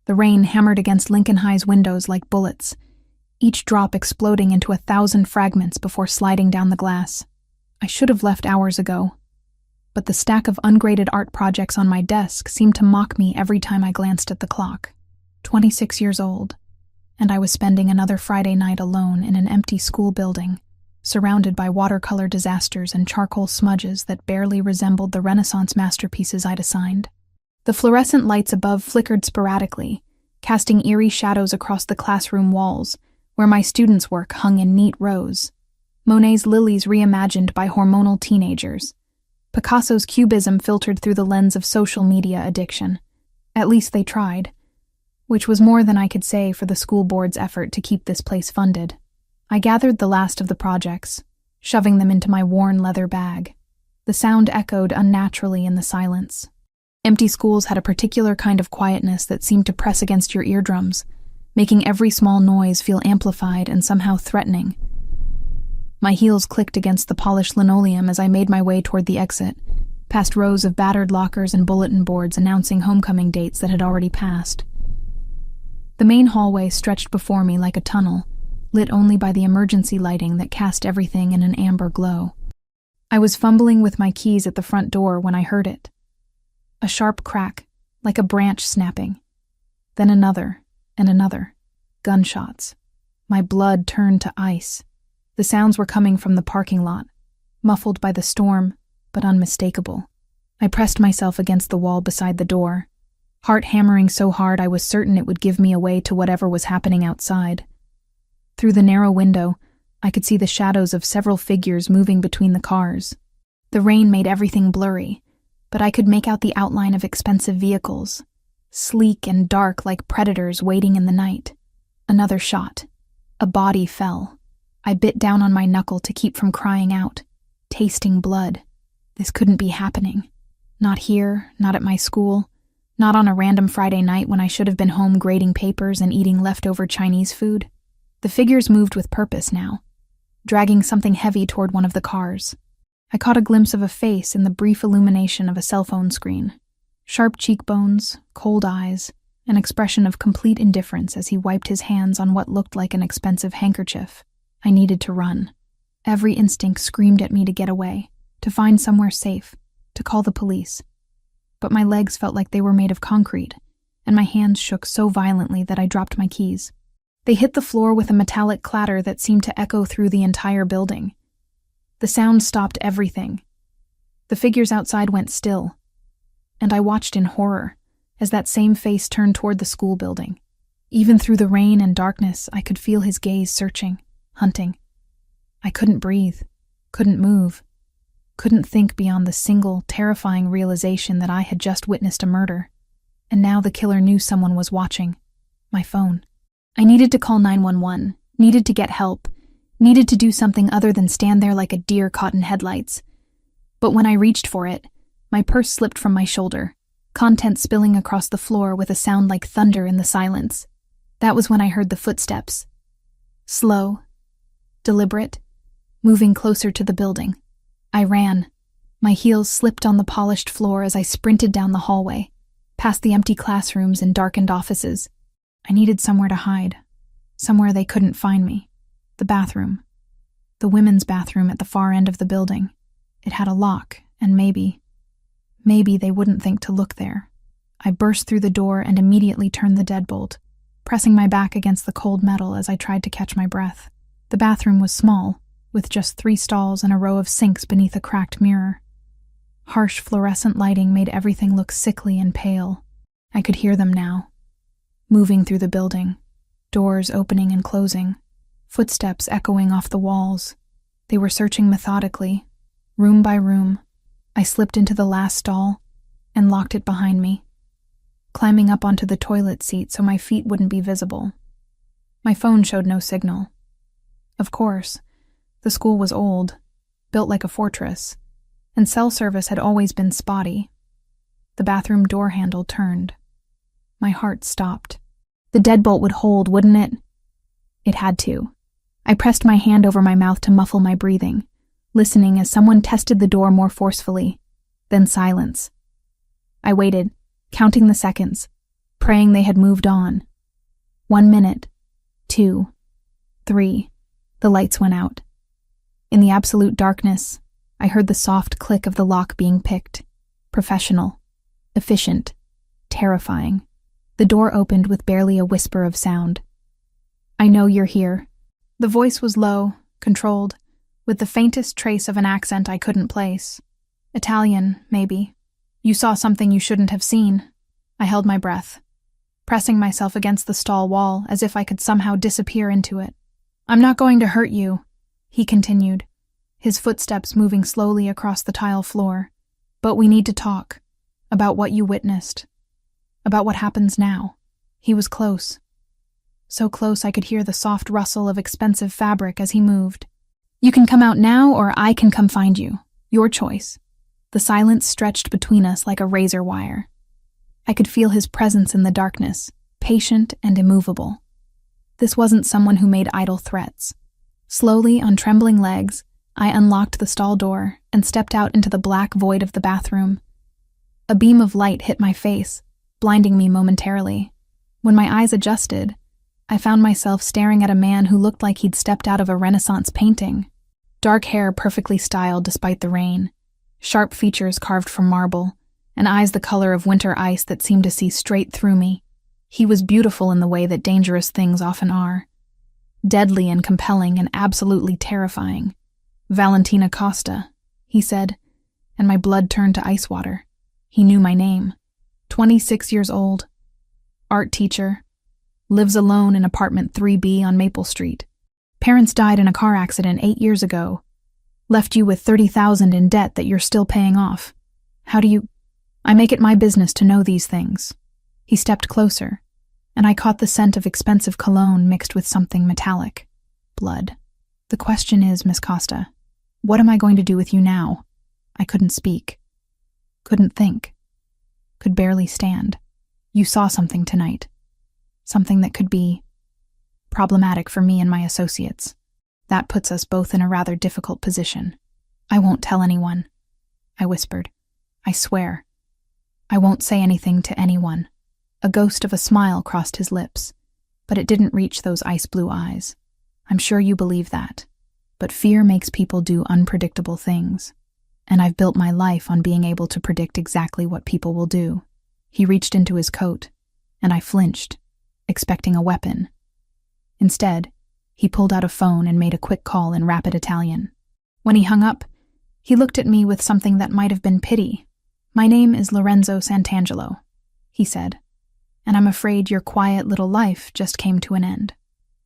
The rain hammered against Lincoln High's windows like bullets, each drop exploding into 1,000 fragments before sliding down the glass. I should have left hours ago, but the stack of ungraded art projects on my desk seemed to mock me every time I glanced at the clock. 26 years old, and I was spending another Friday night alone in an empty school building, surrounded by watercolor disasters and charcoal smudges that barely resembled the Renaissance masterpieces I'd assigned. The fluorescent lights above flickered sporadically, casting eerie shadows across the classroom walls, where my students' work hung in neat rows. Monet's lilies reimagined by hormonal teenagers. Picasso's cubism filtered through the lens of social media addiction. At least they tried, which was more than I could say for the school board's effort to keep this place funded. I gathered the last of the projects, shoving them into my worn leather bag. The sound echoed unnaturally in the silence. Empty schools had a particular kind of quietness that seemed to press against your eardrums, making every small noise feel amplified and somehow threatening. My heels clicked against the polished linoleum as I made my way toward the exit, past rows of battered lockers and bulletin boards announcing homecoming dates that had already passed. The main hallway stretched before me like a tunnel, lit only by the emergency lighting that cast everything in an amber glow. I was fumbling with my keys at the front door when I heard it. A sharp crack, like a branch snapping. Then another, and another. Gunshots. My blood turned to ice. The sounds were coming from the parking lot, muffled by the storm, but unmistakable. I pressed myself against the wall beside the door, heart hammering so hard I was certain it would give me away to whatever was happening outside. Through the narrow window, I could see the shadows of several figures moving between the cars. The rain made everything blurry, but I could make out the outline of expensive vehicles, sleek and dark like predators waiting in the night. Another shot. A body fell. I bit down on my knuckle to keep from crying out, tasting blood. This couldn't be happening. Not here, not at my school, not on a random Friday night when I should have been home grading papers and eating leftover Chinese food. The figures moved with purpose now, dragging something heavy toward one of the cars. I caught a glimpse of a face in the brief illumination of a cell phone screen. Sharp cheekbones, cold eyes, an expression of complete indifference as he wiped his hands on what looked like an expensive handkerchief. I needed to run. Every instinct screamed at me to get away, to find somewhere safe, to call the police. But my legs felt like they were made of concrete, and my hands shook so violently that I dropped my keys. They hit the floor with a metallic clatter that seemed to echo through the entire building. The sound stopped everything. The figures outside went still, and I watched in horror as that same face turned toward the school building. Even through the rain and darkness, I could feel his gaze searching, hunting. I couldn't breathe, couldn't move, couldn't think beyond the single, terrifying realization that I had just witnessed a murder, and now the killer knew someone was watching. My phone. I needed to call 911, needed to get help, needed to do something other than stand there like a deer caught in headlights. But when I reached for it, my purse slipped from my shoulder, contents spilling across the floor with a sound like thunder in the silence. That was when I heard the footsteps. Slow, deliberate, moving closer to the building. I ran. My heels slipped on the polished floor as I sprinted down the hallway, past the empty classrooms and darkened offices. I needed somewhere to hide, somewhere they couldn't find me. The bathroom. The women's bathroom at the far end of the building. It had a lock, and maybe they wouldn't think to look there. I burst through the door and immediately turned the deadbolt, pressing my back against the cold metal as I tried to catch my breath. The bathroom was small, with just 3 stalls and a row of sinks beneath a cracked mirror. Harsh fluorescent lighting made everything look sickly and pale. I could hear them now, moving through the building, doors opening and closing, footsteps echoing off the walls. They were searching methodically, room by room. I slipped into the last stall and locked it behind me, climbing up onto the toilet seat so my feet wouldn't be visible. My phone showed no signal. Of course, the school was old, built like a fortress, and cell service had always been spotty. The bathroom door handle turned. My heart stopped. The deadbolt would hold, wouldn't it? It had to. I pressed my hand over my mouth to muffle my breathing, listening as someone tested the door more forcefully. Then silence. I waited, counting the seconds, praying they had moved on. 1 minute, 2, 3, the lights went out. In the absolute darkness, I heard the soft click of the lock being picked. Professional, efficient, terrifying. The door opened with barely a whisper of sound. "I know you're here." The voice was low, controlled, with the faintest trace of an accent I couldn't place. Italian, maybe. "You saw something you shouldn't have seen." I held my breath, pressing myself against the stall wall as if I could somehow disappear into it. "I'm not going to hurt you," he continued, his footsteps moving slowly across the tile floor. "But we need to talk. About what you witnessed. About what happens now." He was close. So close I could hear the soft rustle of expensive fabric as he moved. "You can come out now or I can come find you. Your choice." The silence stretched between us like a razor wire. I could feel his presence in the darkness, patient and immovable. This wasn't someone who made idle threats. Slowly, on trembling legs, I unlocked the stall door and stepped out into the black void of the bathroom. A beam of light hit my face, blinding me momentarily. When my eyes adjusted, I found myself staring at a man who looked like he'd stepped out of a Renaissance painting. Dark hair perfectly styled despite the rain, sharp features carved from marble, and eyes the color of winter ice that seemed to see straight through me. He was beautiful in the way that dangerous things often are. Deadly and compelling and absolutely terrifying. "Valentina Costa," he said, and my blood turned to ice water. He knew my name. 26 years old. Art teacher. Lives alone in apartment 3B on Maple Street. Parents died in a car accident 8 years ago. Left you with $30,000 in debt that you're still paying off. How do you... I make it my business to know these things. He stepped closer, and I caught the scent of expensive cologne mixed with something metallic. Blood. "The question is, Miss Costa, what am I going to do with you now?" I couldn't speak. Couldn't think. Could barely stand. "You saw something tonight. Something that could be problematic for me and my associates. That puts us both in a rather difficult position." "I won't tell anyone," I whispered. "I swear. I won't say anything to anyone." A ghost of a smile crossed his lips, but it didn't reach those ice-blue eyes. "I'm sure you believe that, but fear makes people do unpredictable things, and I've built my life on being able to predict exactly what people will do." He reached into his coat, and I flinched, expecting a weapon. Instead, he pulled out a phone and made a quick call in rapid Italian. When he hung up, he looked at me with something that might have been pity. "My name is Lorenzo Santangelo," he said, "and I'm afraid your quiet little life just came to an end."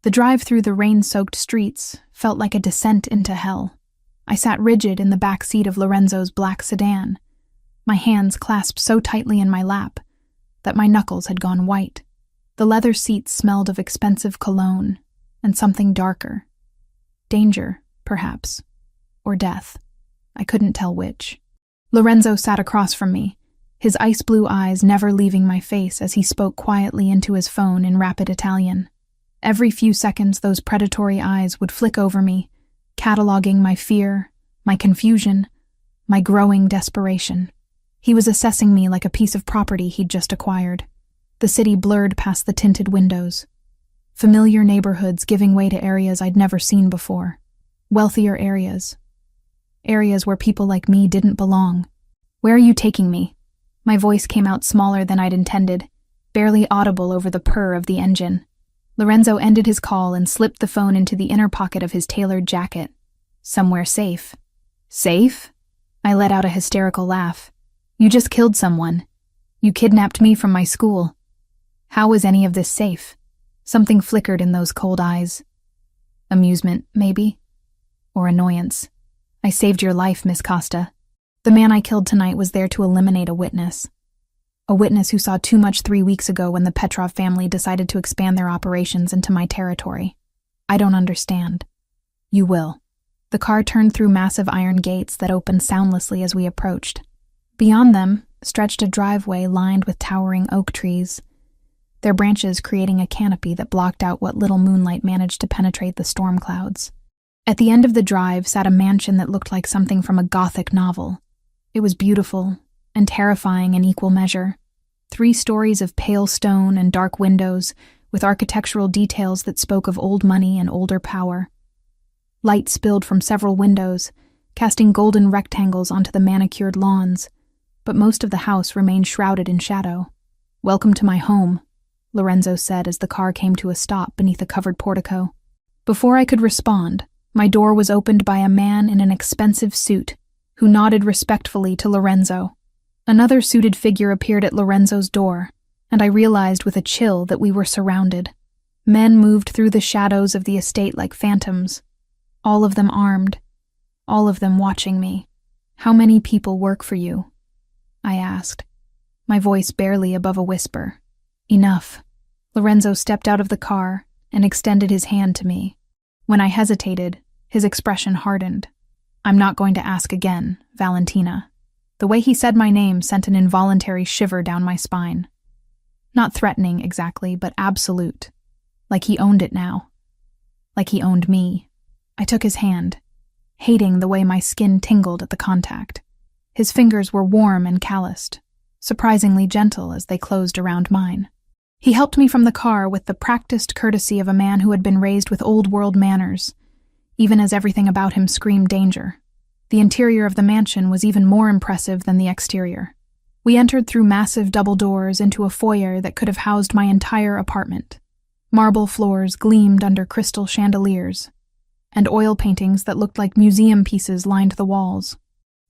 The drive through the rain-soaked streets felt like a descent into hell. I sat rigid in the back seat of Lorenzo's black sedan, my hands clasped so tightly in my lap that my knuckles had gone white. The leather seats smelled of expensive cologne and something darker. Danger, perhaps, or death. I couldn't tell which. Lorenzo sat across from me, his ice-blue eyes never leaving my face as he spoke quietly into his phone in rapid Italian. Every few seconds, those predatory eyes would flick over me, cataloging my fear, my confusion, my growing desperation. He was assessing me like a piece of property he'd just acquired. The city blurred past the tinted windows. Familiar neighborhoods giving way to areas I'd never seen before. Wealthier areas. Areas where people like me didn't belong. "Where are you taking me?" My voice came out smaller than I'd intended, barely audible over the purr of the engine. Lorenzo ended his call and slipped the phone into the inner pocket of his tailored jacket. "Somewhere safe." "Safe?" I let out a hysterical laugh. "You just killed someone. You kidnapped me from my school. How is any of this safe?" Something flickered in those cold eyes. Amusement, maybe? Or annoyance. "I saved your life, Miss Costa. The man I killed tonight was there to eliminate a witness. A witness who saw too much 3 weeks ago when the Petrov family decided to expand their operations into my territory. I don't understand." "You will." The car turned through massive iron gates that opened soundlessly as we approached. Beyond them stretched a driveway lined with towering oak trees, their branches creating a canopy that blocked out what little moonlight managed to penetrate the storm clouds. At the end of the drive sat a mansion that looked like something from a Gothic novel. It was beautiful and terrifying in equal measure. 3 stories of pale stone and dark windows, with architectural details that spoke of old money and older power. Light spilled from several windows, casting golden rectangles onto the manicured lawns, but most of the house remained shrouded in shadow. "Welcome to my home," Lorenzo said as the car came to a stop beneath a covered portico. Before I could respond, my door was opened by a man in an expensive suit, who nodded respectfully to Lorenzo. Another suited figure appeared at Lorenzo's door, and I realized with a chill that we were surrounded. Men moved through the shadows of the estate like phantoms, all of them armed, all of them watching me. "How many people work for you?" I asked, my voice barely above a whisper. "Enough." Lorenzo stepped out of the car and extended his hand to me. When I hesitated, his expression hardened. "I'm not going to ask again, Valentina." The way he said my name sent an involuntary shiver down my spine. Not threatening exactly, but absolute. Like he owned it now. Like he owned me. I took his hand, hating the way my skin tingled at the contact. His fingers were warm and calloused, surprisingly gentle as they closed around mine. He helped me from the car with the practiced courtesy of a man who had been raised with old-world manners, even as everything about him screamed danger. The interior of the mansion was even more impressive than the exterior. We entered through massive double doors into a foyer that could have housed my entire apartment. Marble floors gleamed under crystal chandeliers, and oil paintings that looked like museum pieces lined the walls.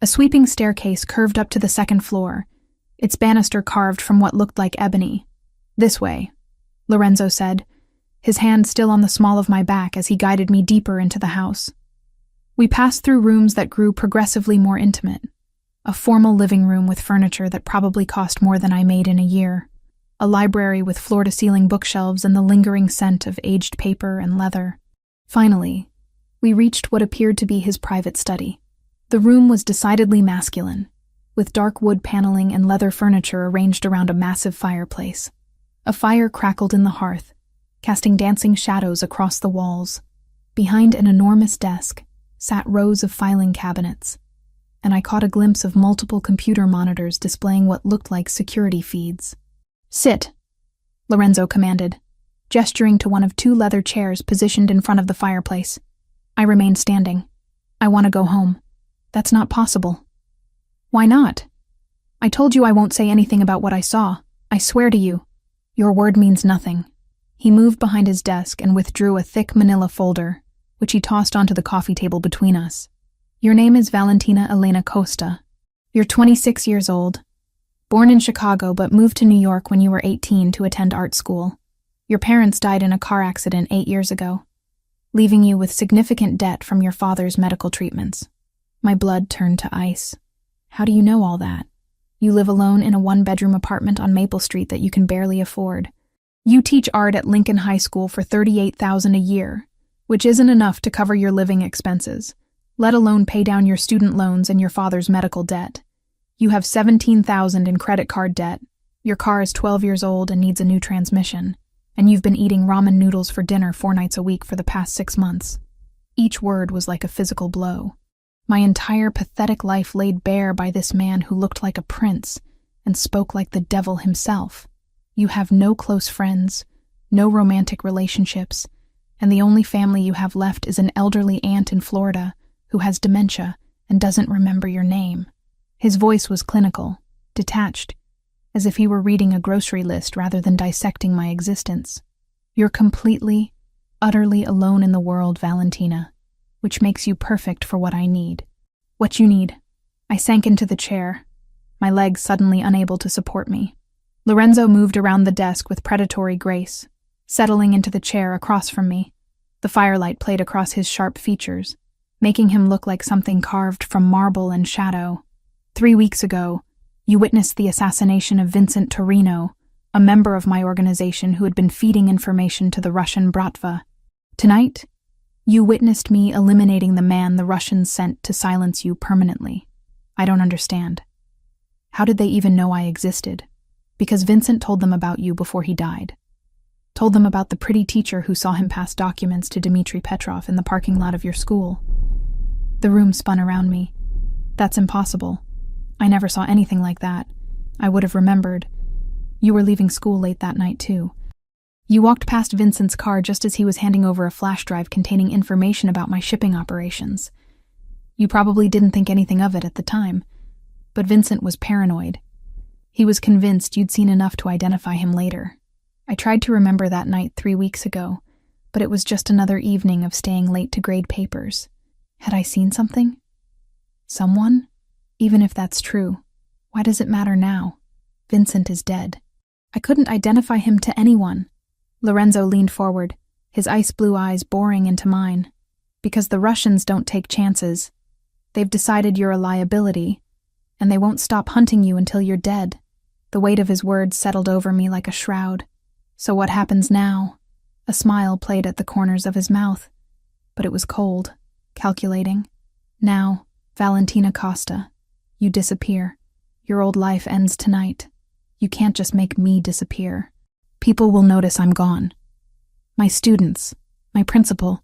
A sweeping staircase curved up to the second floor, its banister carved from what looked like ebony. "This way," Lorenzo said, his hand still on the small of my back as he guided me deeper into the house. We passed through rooms that grew progressively more intimate. A formal living room with furniture that probably cost more than I made in a year. A library with floor-to-ceiling bookshelves and the lingering scent of aged paper and leather. Finally, we reached what appeared to be his private study. The room was decidedly masculine, with dark wood paneling and leather furniture arranged around a massive fireplace. A fire crackled in the hearth, casting dancing shadows across the walls. Behind an enormous desk sat rows of filing cabinets, and I caught a glimpse of multiple computer monitors displaying what looked like security feeds. "Sit," Lorenzo commanded, gesturing to one of 2 leather chairs positioned in front of the fireplace. I remained standing. "I want to go home." "That's not possible." "Why not?" "I told you I won't say anything about what I saw. I swear to you." "Your word means nothing." He moved behind his desk and withdrew a thick manila folder, which he tossed onto the coffee table between us. "Your name is Valentina Elena Costa. You're 26 years old, born in Chicago but moved to New York when you were 18 to attend art school. Your parents died in a car accident 8 years ago, leaving you with significant debt from your father's medical treatments." My blood turned to ice. "How do you know all that? You live alone in a 1-bedroom apartment on Maple Street that you can barely afford. You teach art at Lincoln High School for $38,000 a year, which isn't enough to cover your living expenses, let alone pay down your student loans and your father's medical debt. You have $17,000 in credit card debt. Your car is 12 years old and needs a new transmission, and you've been eating ramen noodles for dinner 4 nights a week for the past 6 months." Each word was like a physical blow. My entire pathetic life laid bare by this man who looked like a prince and spoke like the devil himself. You have no close friends, no romantic relationships, and the only family you have left is an elderly aunt in Florida who has dementia and doesn't remember your name. His voice was clinical, detached, as if he were reading a grocery list rather than dissecting my existence. "You're completely, utterly alone in the world, Valentina, which makes you perfect for what I need." "What you need?" I sank into the chair, my legs suddenly unable to support me. Lorenzo moved around the desk with predatory grace, settling into the chair across from me. The firelight played across his sharp features, making him look like something carved from marble and shadow. 3 weeks ago, you witnessed the assassination of Vincent Torino, a member of my organization who had been feeding information to the Russian Bratva. Tonight, you witnessed me eliminating the man the Russians sent to silence you permanently. I don't understand. How did they even know I existed? Because Vincent told them about you before he died. Told them about the pretty teacher who saw him pass documents to Dmitry Petrov in the parking lot of your school. The room spun around me. That's impossible. I never saw anything like that. I would have remembered. You were leaving school late that night, too. You walked past Vincent's car just as he was handing over a flash drive containing information about my shipping operations. You probably didn't think anything of it at the time, but Vincent was paranoid. He was convinced you'd seen enough to identify him later. I tried to remember that night 3 weeks ago, but it was just another evening of staying late to grade papers. Had I seen something? Someone? Even if that's true, why does it matter now? Vincent is dead. I couldn't identify him to anyone. Lorenzo leaned forward, his ice blue eyes boring into mine. Because the Russians don't take chances. They've decided you're a liability, and they won't stop hunting you until you're dead. The weight of his words settled over me like a shroud. So what happens now? A smile played at the corners of his mouth, but it was cold, calculating. Now, Valentina Costa, you disappear. Your old life ends tonight. You can't just make me disappear. People will notice I'm gone. My students, my principal.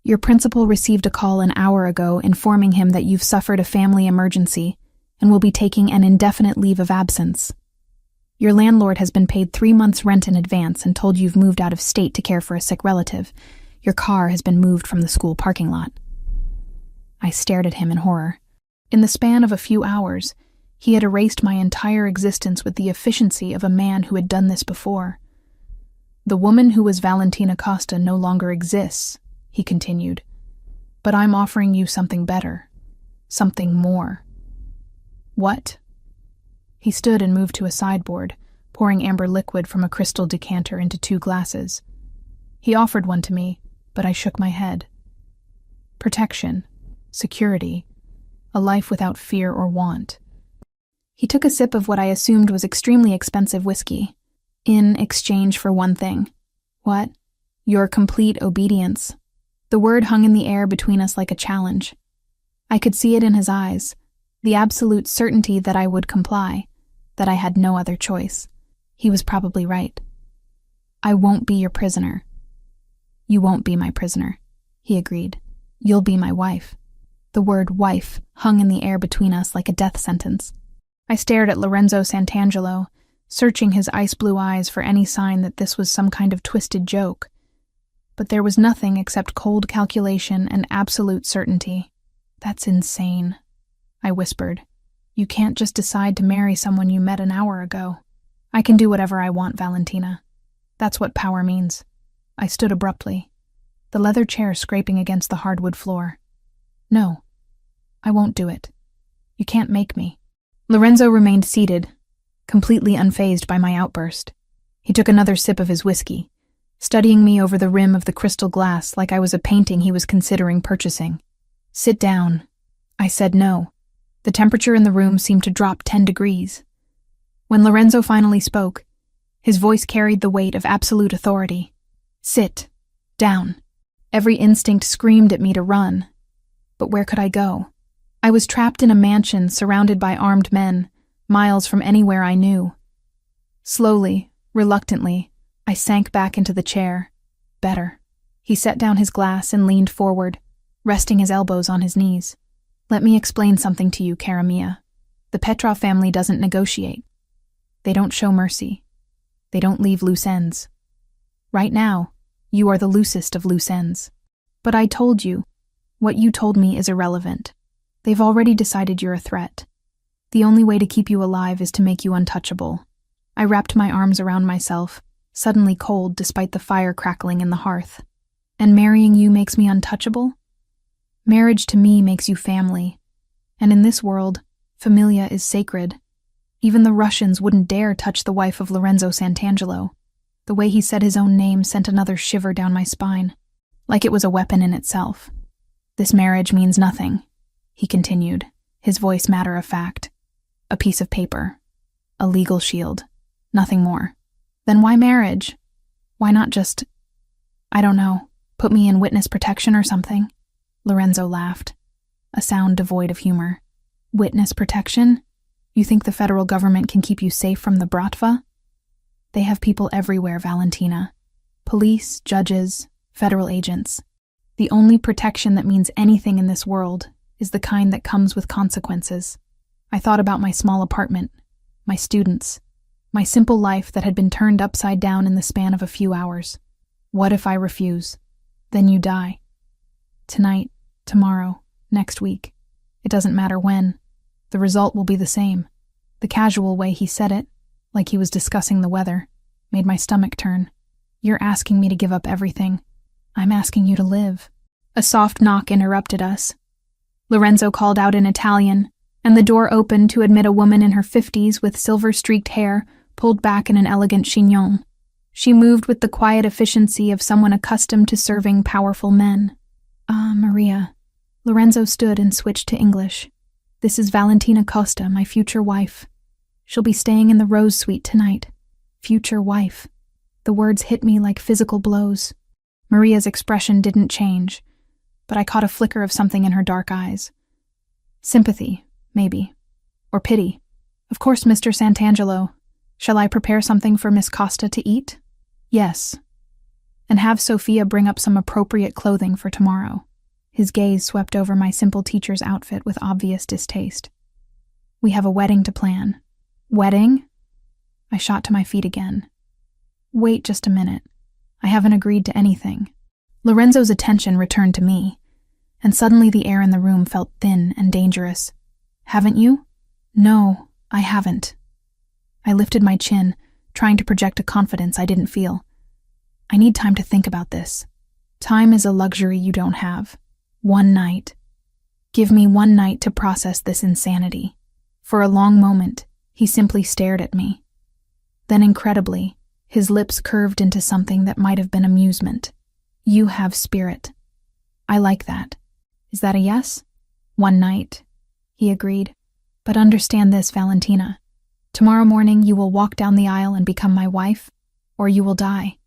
Your principal received a call an hour ago informing him that you've suffered a family emergency and will be taking an indefinite leave of absence. Your landlord has been paid 3 months' rent in advance and told you've moved out of state to care for a sick relative. Your car has been moved from the school parking lot. I stared at him in horror. In the span of a few hours, he had erased my entire existence with the efficiency of a man who had done this before. The woman who was Valentina Costa no longer exists, he continued. But I'm offering you something better. Something more. What? He stood and moved to a sideboard, pouring amber liquid from a crystal decanter into 2 glasses. He offered one to me, but I shook my head. Protection. Security. A life without fear or want. He took a sip of what I assumed was extremely expensive whiskey. In exchange for one thing. What? Your complete obedience. The word hung in the air between us like a challenge. I could see it in his eyes, the absolute certainty that I would comply, that I had no other choice. He was probably right. I won't be your prisoner. You won't be my prisoner, he agreed. You'll be my wife. The word wife hung in the air between us like a death sentence. I stared at Lorenzo Santangelo, searching his ice blue eyes for any sign that this was some kind of twisted joke. But there was nothing except cold calculation and absolute certainty. That's insane, I whispered. You can't just decide to marry someone you met an hour ago. I can do whatever I want, Valentina. That's what power means. I stood abruptly, the leather chair scraping against the hardwood floor. No, I won't do it. You can't make me. Lorenzo remained seated, completely unfazed by my outburst. He took another sip of his whiskey, studying me over the rim of the crystal glass like I was a painting he was considering purchasing. Sit down. I said no. The temperature in the room seemed to drop 10 degrees. When Lorenzo finally spoke, his voice carried the weight of absolute authority. Sit. Down. Every instinct screamed at me to run. But where could I go? I was trapped in a mansion surrounded by armed men, miles from anywhere I knew. Slowly, reluctantly, I sank back into the chair. Better. He set down his glass and leaned forward, resting his elbows on his knees. Let me explain something to you, cara mia. The Petrov family doesn't negotiate. They don't show mercy. They don't leave loose ends. Right now, you are the loosest of loose ends. But I told you, what you told me is irrelevant. They've already decided you're a threat. The only way to keep you alive is to make you untouchable. I wrapped my arms around myself, suddenly cold despite the fire crackling in the hearth. And marrying you makes me untouchable? Marriage to me makes you family. And in this world, familia is sacred. Even the Russians wouldn't dare touch the wife of Lorenzo Santangelo. The way he said his own name sent another shiver down my spine, like it was a weapon in itself. This marriage means nothing, he continued, his voice matter of fact. A piece of paper. A legal shield. Nothing more. Then why marriage? Why not just, I don't know, put me in witness protection or something? Lorenzo laughed, a sound devoid of humor. Witness protection? You think the federal government can keep you safe from the Bratva? They have people everywhere, Valentina. Police, judges, federal agents. The only protection that means anything in this world is the kind that comes with consequences. I thought about my small apartment, my students, My simple life that had been turned upside down in the span of a few hours. What if I refuse? Then you die. Tonight, tomorrow, next week. It doesn't matter when. The result will be the same. The casual way he said it, like he was discussing the weather, made my stomach turn. You're asking me to give up everything. I'm asking you to live. A soft knock interrupted us. Lorenzo called out in Italian, and the door opened to admit a woman in her 50s with silver-streaked hair pulled back in an elegant chignon. She moved with the quiet efficiency of someone accustomed to serving powerful men. Maria. Lorenzo stood and switched to English. This is Valentina Costa, my future wife. She'll be staying in the Rose Suite tonight. Future wife. The words hit me like physical blows. Maria's expression didn't change, but I caught a flicker of something in her dark eyes. Sympathy, maybe. Or pity. Of course, Mr. Santangelo. Shall I prepare something for Miss Costa to eat? Yes. And have Sophia bring up some appropriate clothing for tomorrow. His gaze swept over my simple teacher's outfit with obvious distaste. We have a wedding to plan. Wedding? I shot to my feet again. Wait just a minute. I haven't agreed to anything. Lorenzo's attention returned to me, and suddenly the air in the room felt thin and dangerous. Haven't you? No, I haven't. I lifted my chin, trying to project a confidence I didn't feel. I need time to think about this. Time is a luxury you don't have. 1 night. Give me 1 night to process this insanity. For a long moment, he simply stared at me. Then incredibly, his lips curved into something that might have been amusement. You have spirit. I like that. Is that a yes? 1 night, he agreed. But understand this, Valentina. Tomorrow morning you will walk down the aisle and become my wife, or you will die.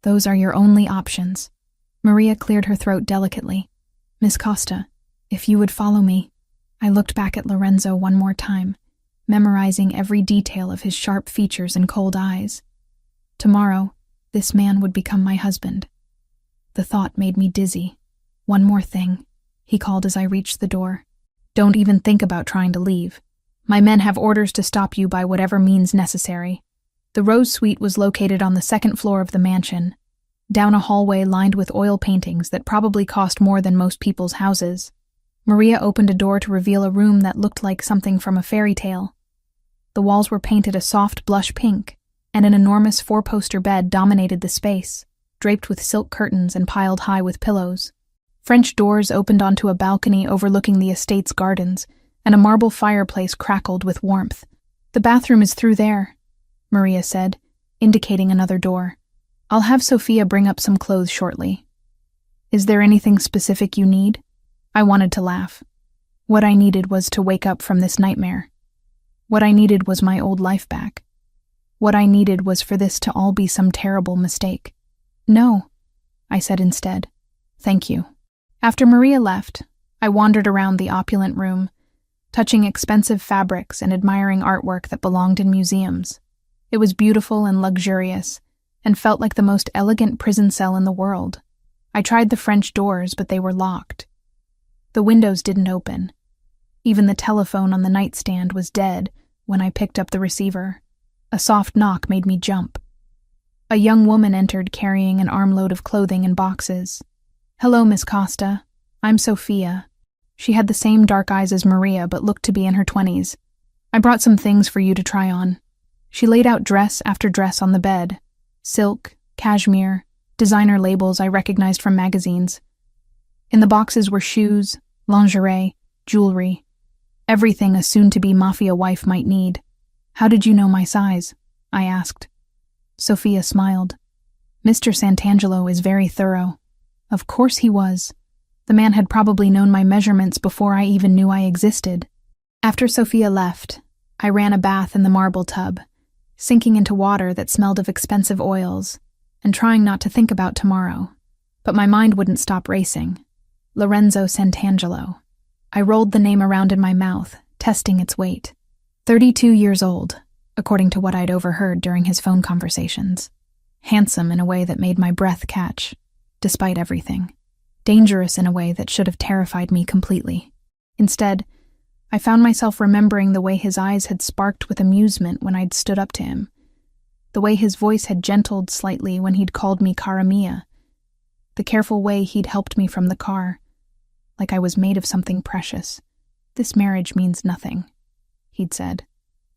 Those are your only options. Maria cleared her throat delicately. Miss Costa, if you would follow me. I looked back at Lorenzo one more time, memorizing every detail of his sharp features and cold eyes. Tomorrow, this man would become my husband. The thought made me dizzy. One more thing, he called as I reached the door. Don't even think about trying to leave. My men have orders to stop you by whatever means necessary. The Rose Suite was located on the 2nd floor of the mansion, down a hallway lined with oil paintings that probably cost more than most people's houses. Maria opened a door to reveal a room that looked like something from a fairy tale. The walls were painted a soft blush pink, and an enormous 4-poster bed dominated the space, draped with silk curtains and piled high with pillows. French doors opened onto a balcony overlooking the estate's gardens, and a marble fireplace crackled with warmth. The bathroom is through there, Maria said, indicating another door. I'll have Sophia bring up some clothes shortly. Is there anything specific you need? I wanted to laugh. What I needed was to wake up from this nightmare. What I needed was my old life back. What I needed was for this to all be some terrible mistake. No, I said instead. Thank you. After Maria left, I wandered around the opulent room, touching expensive fabrics and admiring artwork that belonged in museums. It was beautiful and luxurious, and felt like the most elegant prison cell in the world. I tried the French doors, but they were locked. The windows didn't open. Even the telephone on the nightstand was dead when I picked up the receiver. A soft knock made me jump. A young woman entered carrying an armload of clothing and boxes. Hello, Miss Costa. I'm Sophia. She had the same dark eyes as Maria, but looked to be in her 20s. I brought some things for you to try on. She laid out dress after dress on the bed. Silk, cashmere, designer labels I recognized from magazines. In the boxes were shoes, lingerie, jewelry. Everything a soon-to-be Mafia wife might need. How did you know my size? I asked. Sophia smiled. Mr. Santangelo is very thorough. Of course he was. The man had probably known my measurements before I even knew I existed. After Sophia left, I ran a bath in the marble tub, sinking into water that smelled of expensive oils, and trying not to think about tomorrow. But my mind wouldn't stop racing. Lorenzo Santangelo. I rolled the name around in my mouth, testing its weight. 32 years old, according to what I'd overheard during his phone conversations. Handsome in a way that made my breath catch, despite everything. Dangerous in a way that should have terrified me completely. Instead, I found myself remembering the way his eyes had sparked with amusement when I'd stood up to him, the way his voice had gentled slightly when he'd called me Cara Mia, the careful way he'd helped me from the car, like I was made of something precious. "This marriage means nothing," he'd said,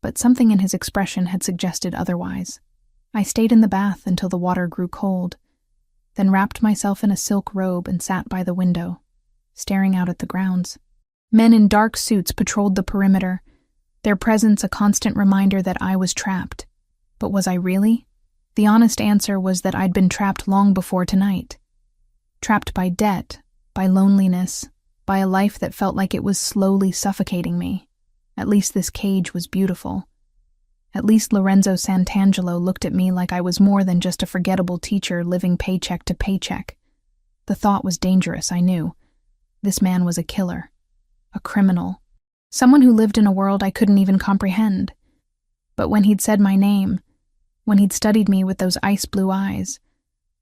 but something in his expression had suggested otherwise. I stayed in the bath until the water grew cold, then wrapped myself in a silk robe and sat by the window, staring out at the grounds. Men in dark suits patrolled the perimeter, their presence a constant reminder that I was trapped. But was I really? The honest answer was that I'd been trapped long before tonight. Trapped by debt, by loneliness, by a life that felt like it was slowly suffocating me. At least this cage was beautiful. At least Lorenzo Santangelo looked at me like I was more than just a forgettable teacher living paycheck to paycheck. The thought was dangerous, I knew. This man was a killer. A criminal. Someone who lived in a world I couldn't even comprehend. But when he'd said my name, when he'd studied me with those ice-blue eyes,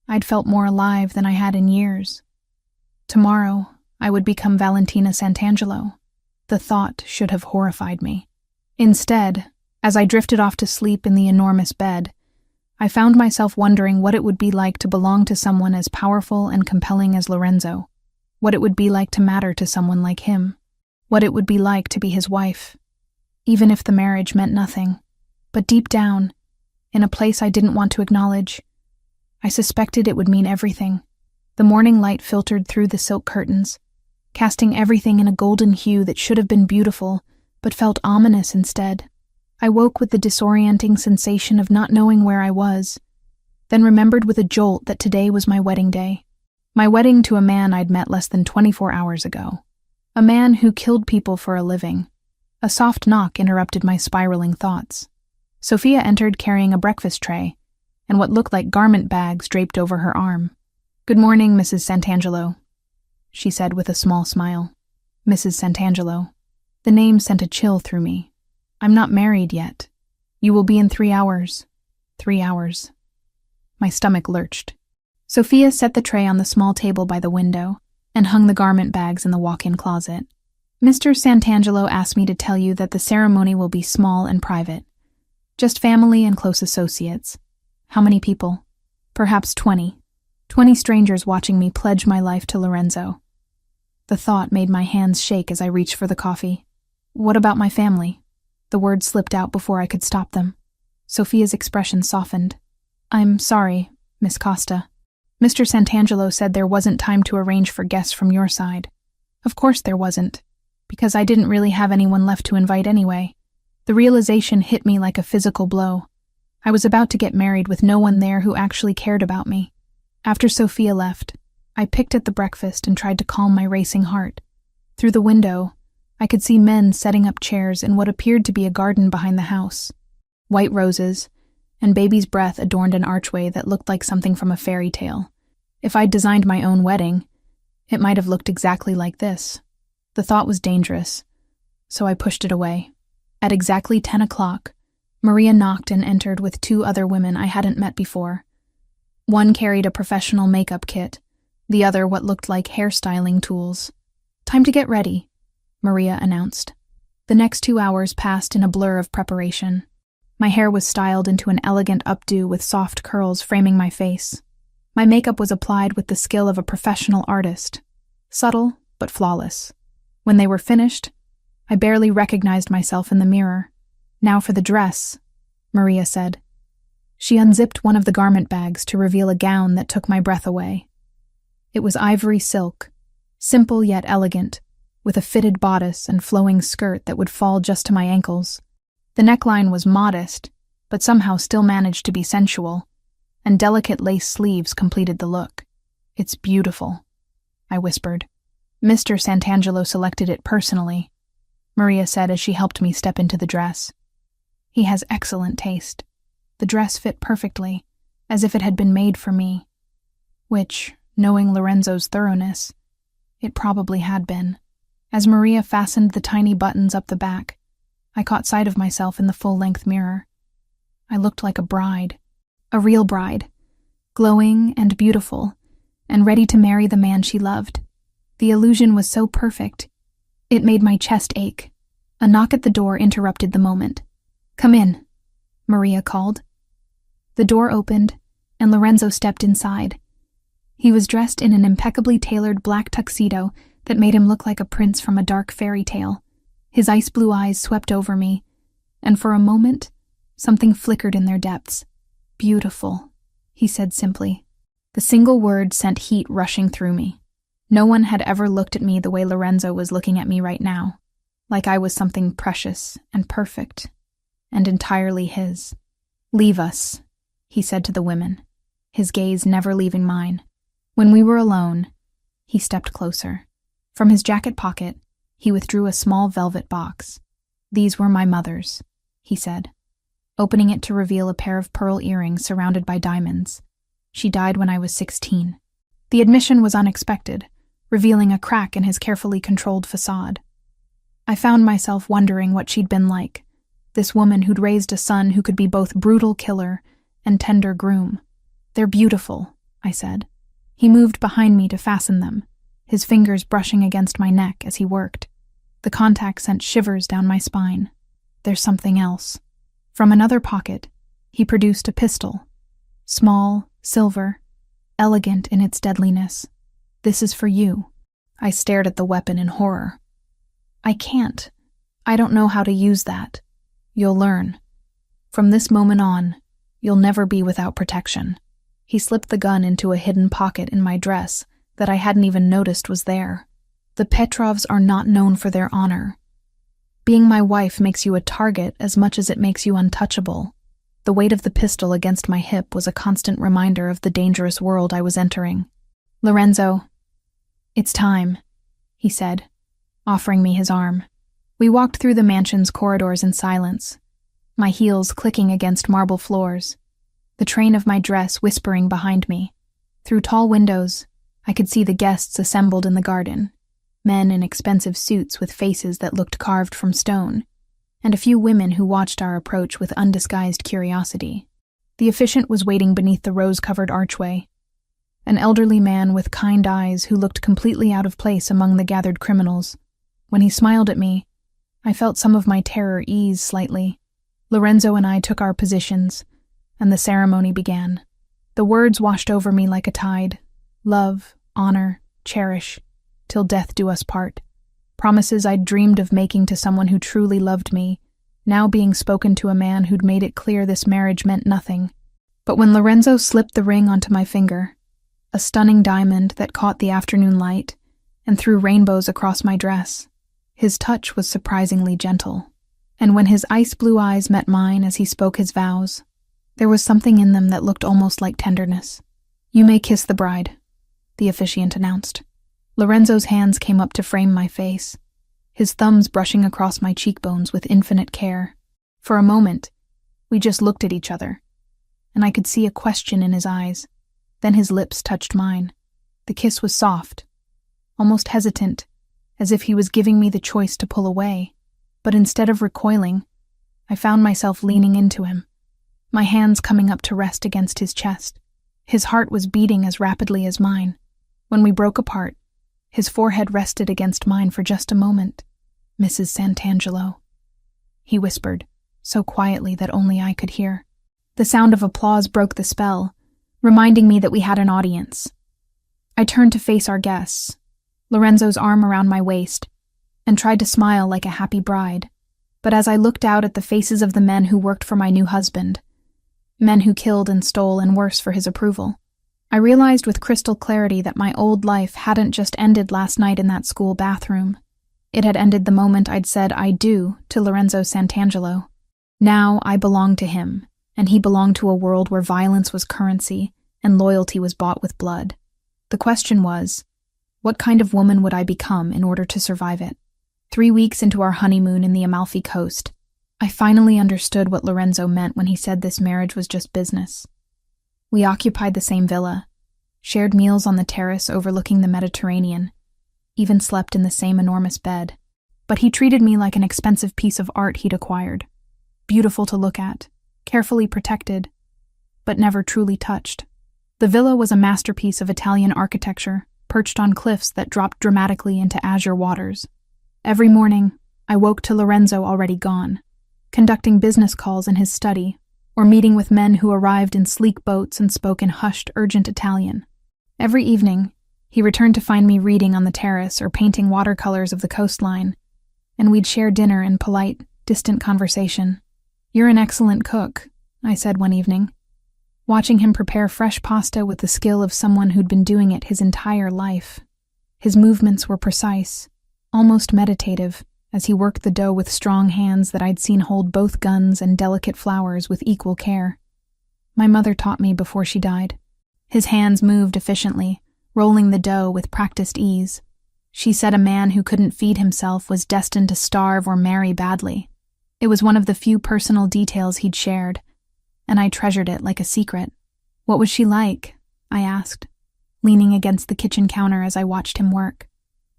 I'd felt more alive than I had in years. Tomorrow, I would become Valentina Santangelo. The thought should have horrified me. Instead, as I drifted off to sleep in the enormous bed, I found myself wondering what it would be like to belong to someone as powerful and compelling as Lorenzo, what it would be like to matter to someone like him, what it would be like to be his wife, even if the marriage meant nothing. But deep down, in a place I didn't want to acknowledge, I suspected it would mean everything. The morning light filtered through the silk curtains, casting everything in a golden hue that should have been beautiful, but felt ominous instead. I woke with the disorienting sensation of not knowing where I was, then remembered with a jolt that today was my wedding day. My wedding to a man I'd met less than 24 hours ago. A man who killed people for a living. A soft knock interrupted my spiraling thoughts. Sophia entered carrying a breakfast tray, and what looked like garment bags draped over her arm. "Good morning, Mrs. Santangelo," she said with a small smile. Mrs. Santangelo. The name sent a chill through me. "I'm not married yet. You will be in 3 hours. 3 hours. My stomach lurched. Sophia set the tray on the small table by the window and hung the garment bags in the walk-in closet. "Mr. Santangelo asked me to tell you that the ceremony will be small and private. Just family and close associates. How many people? Perhaps 20. 20 strangers watching me pledge my life to Lorenzo." The thought made my hands shake as I reached for the coffee. "What about my family?" The words slipped out before I could stop them. Sophia's expression softened. "I'm sorry, Miss Costa. Mr. Santangelo said there wasn't time to arrange for guests from your side." Of course there wasn't, because I didn't really have anyone left to invite anyway. The realization hit me like a physical blow. I was about to get married with no one there who actually cared about me. After Sophia left, I picked at the breakfast and tried to calm my racing heart. Through the window, I could see men setting up chairs in what appeared to be a garden behind the house. White roses and baby's breath adorned an archway that looked like something from a fairy tale. If I'd designed my own wedding, it might have looked exactly like this. The thought was dangerous, so I pushed it away. At exactly 10 o'clock, Maria knocked and entered with 2 other women I hadn't met before. One carried a professional makeup kit, the other what looked like hairstyling tools. "Time to get ready," Maria announced. The next 2 hours passed in a blur of preparation. My hair was styled into an elegant updo with soft curls framing my face. My makeup was applied with the skill of a professional artist, subtle but flawless. When they were finished, I barely recognized myself in the mirror. "Now for the dress," Maria said. She unzipped one of the garment bags to reveal a gown that took my breath away. It was ivory silk, simple yet elegant, with a fitted bodice and flowing skirt that would fall just to my ankles. The neckline was modest, but somehow still managed to be sensual, and delicate lace sleeves completed the look. "It's beautiful," I whispered. "Mr. Santangelo selected it personally," Maria said as she helped me step into the dress. "He has excellent taste." The dress fit perfectly, as if it had been made for me. Which, knowing Lorenzo's thoroughness, it probably had been. As Maria fastened the tiny buttons up the back, I caught sight of myself in the full-length mirror. I looked like a bride, a real bride, glowing and beautiful, and ready to marry the man she loved. The illusion was so perfect, it made my chest ache. A knock at the door interrupted the moment. "Come in," Maria called. The door opened, and Lorenzo stepped inside. He was dressed in an impeccably tailored black tuxedo that made him look like a prince from a dark fairy tale. His ice-blue eyes swept over me, and for a moment, something flickered in their depths. "Beautiful," he said simply. The single word sent heat rushing through me. No one had ever looked at me the way Lorenzo was looking at me right now, like I was something precious and perfect, and entirely his. "Leave us," he said to the women, his gaze never leaving mine. When we were alone, he stepped closer. From his jacket pocket, he withdrew a small velvet box. "These were my mother's," he said, opening it to reveal a pair of pearl earrings surrounded by diamonds. "She died when I was 16. The admission was unexpected, revealing a crack in his carefully controlled facade. I found myself wondering what she'd been like, this woman who'd raised a son who could be both brutal killer and tender groom. "They're beautiful," I said. He moved behind me to fasten them, his fingers brushing against my neck as he worked. The contact sent shivers down my spine. "There's something else." From another pocket, he produced a pistol. Small, silver, elegant in its deadliness. "This is for you." I stared at the weapon in horror. "I can't. I don't know how to use that." "You'll learn. From this moment on, you'll never be without protection." He slipped the gun into a hidden pocket in my dress that I hadn't even noticed was there. "The Petrovs are not known for their honor. Being my wife makes you a target as much as it makes you untouchable." The weight of the pistol against my hip was a constant reminder of the dangerous world I was entering. "Lorenzo, it's time," he said, offering me his arm. We walked through the mansion's corridors in silence, my heels clicking against marble floors, the train of my dress whispering behind me. Through tall windows, I could see the guests assembled in the garden, men in expensive suits with faces that looked carved from stone, and a few women who watched our approach with undisguised curiosity. The officiant was waiting beneath the rose-covered archway, an elderly man with kind eyes who looked completely out of place among the gathered criminals. When he smiled at me, I felt some of my terror ease slightly. Lorenzo and I took our positions, and the ceremony began. The words washed over me like a tide. Love, honor, cherish, till death do us part. Promises I'd dreamed of making to someone who truly loved me, now being spoken to a man who'd made it clear this marriage meant nothing. But when Lorenzo slipped the ring onto my finger, a stunning diamond that caught the afternoon light and threw rainbows across my dress, his touch was surprisingly gentle. And when his ice-blue eyes met mine as he spoke his vows, there was something in them that looked almost like tenderness. "You may kiss the bride," the officiant announced. Lorenzo's hands came up to frame my face, his thumbs brushing across my cheekbones with infinite care. For a moment, we just looked at each other, and I could see a question in his eyes. Then his lips touched mine. The kiss was soft, almost hesitant, as if he was giving me the choice to pull away. But instead of recoiling, I found myself leaning into him, my hands coming up to rest against his chest. His heart was beating as rapidly as mine. When we broke apart, his forehead rested against mine for just a moment. "Mrs. Santangelo," he whispered, so quietly that only I could hear. The sound of applause broke the spell, reminding me that we had an audience. I turned to face our guests, Lorenzo's arm around my waist, and tried to smile like a happy bride. But as I looked out at the faces of the men who worked for my new husband, men who killed and stole and worse for his approval, I realized with crystal clarity that my old life hadn't just ended last night in that school bathroom. It had ended the moment I'd said "I do" to Lorenzo Santangelo. Now I belonged to him, and he belonged to a world where violence was currency and loyalty was bought with blood. The question was, what kind of woman would I become in order to survive it? 3 weeks into our honeymoon in the Amalfi Coast, I finally understood what Lorenzo meant when he said this marriage was just business. We occupied the same villa, shared meals on the terrace overlooking the Mediterranean, even slept in the same enormous bed. But he treated me like an expensive piece of art he'd acquired, beautiful to look at, carefully protected, but never truly touched. The villa was a masterpiece of Italian architecture, perched on cliffs that dropped dramatically into azure waters. Every morning, I woke to Lorenzo already gone, conducting business calls in his study, or meeting with men who arrived in sleek boats and spoke in hushed, urgent Italian. Every evening, he returned to find me reading on the terrace or painting watercolors of the coastline, and we'd share dinner in polite, distant conversation. "You're an excellent cook," I said one evening, watching him prepare fresh pasta with the skill of someone who'd been doing it his entire life. His movements were precise, almost meditative, as he worked the dough with strong hands that I'd seen hold both guns and delicate flowers with equal care. My mother taught me before she died. His hands moved efficiently, rolling the dough with practiced ease. She said a man who couldn't feed himself was destined to starve or marry badly. It was one of the few personal details he'd shared, and I treasured it like a secret. "What was she like?" I asked, leaning against the kitchen counter as I watched him work.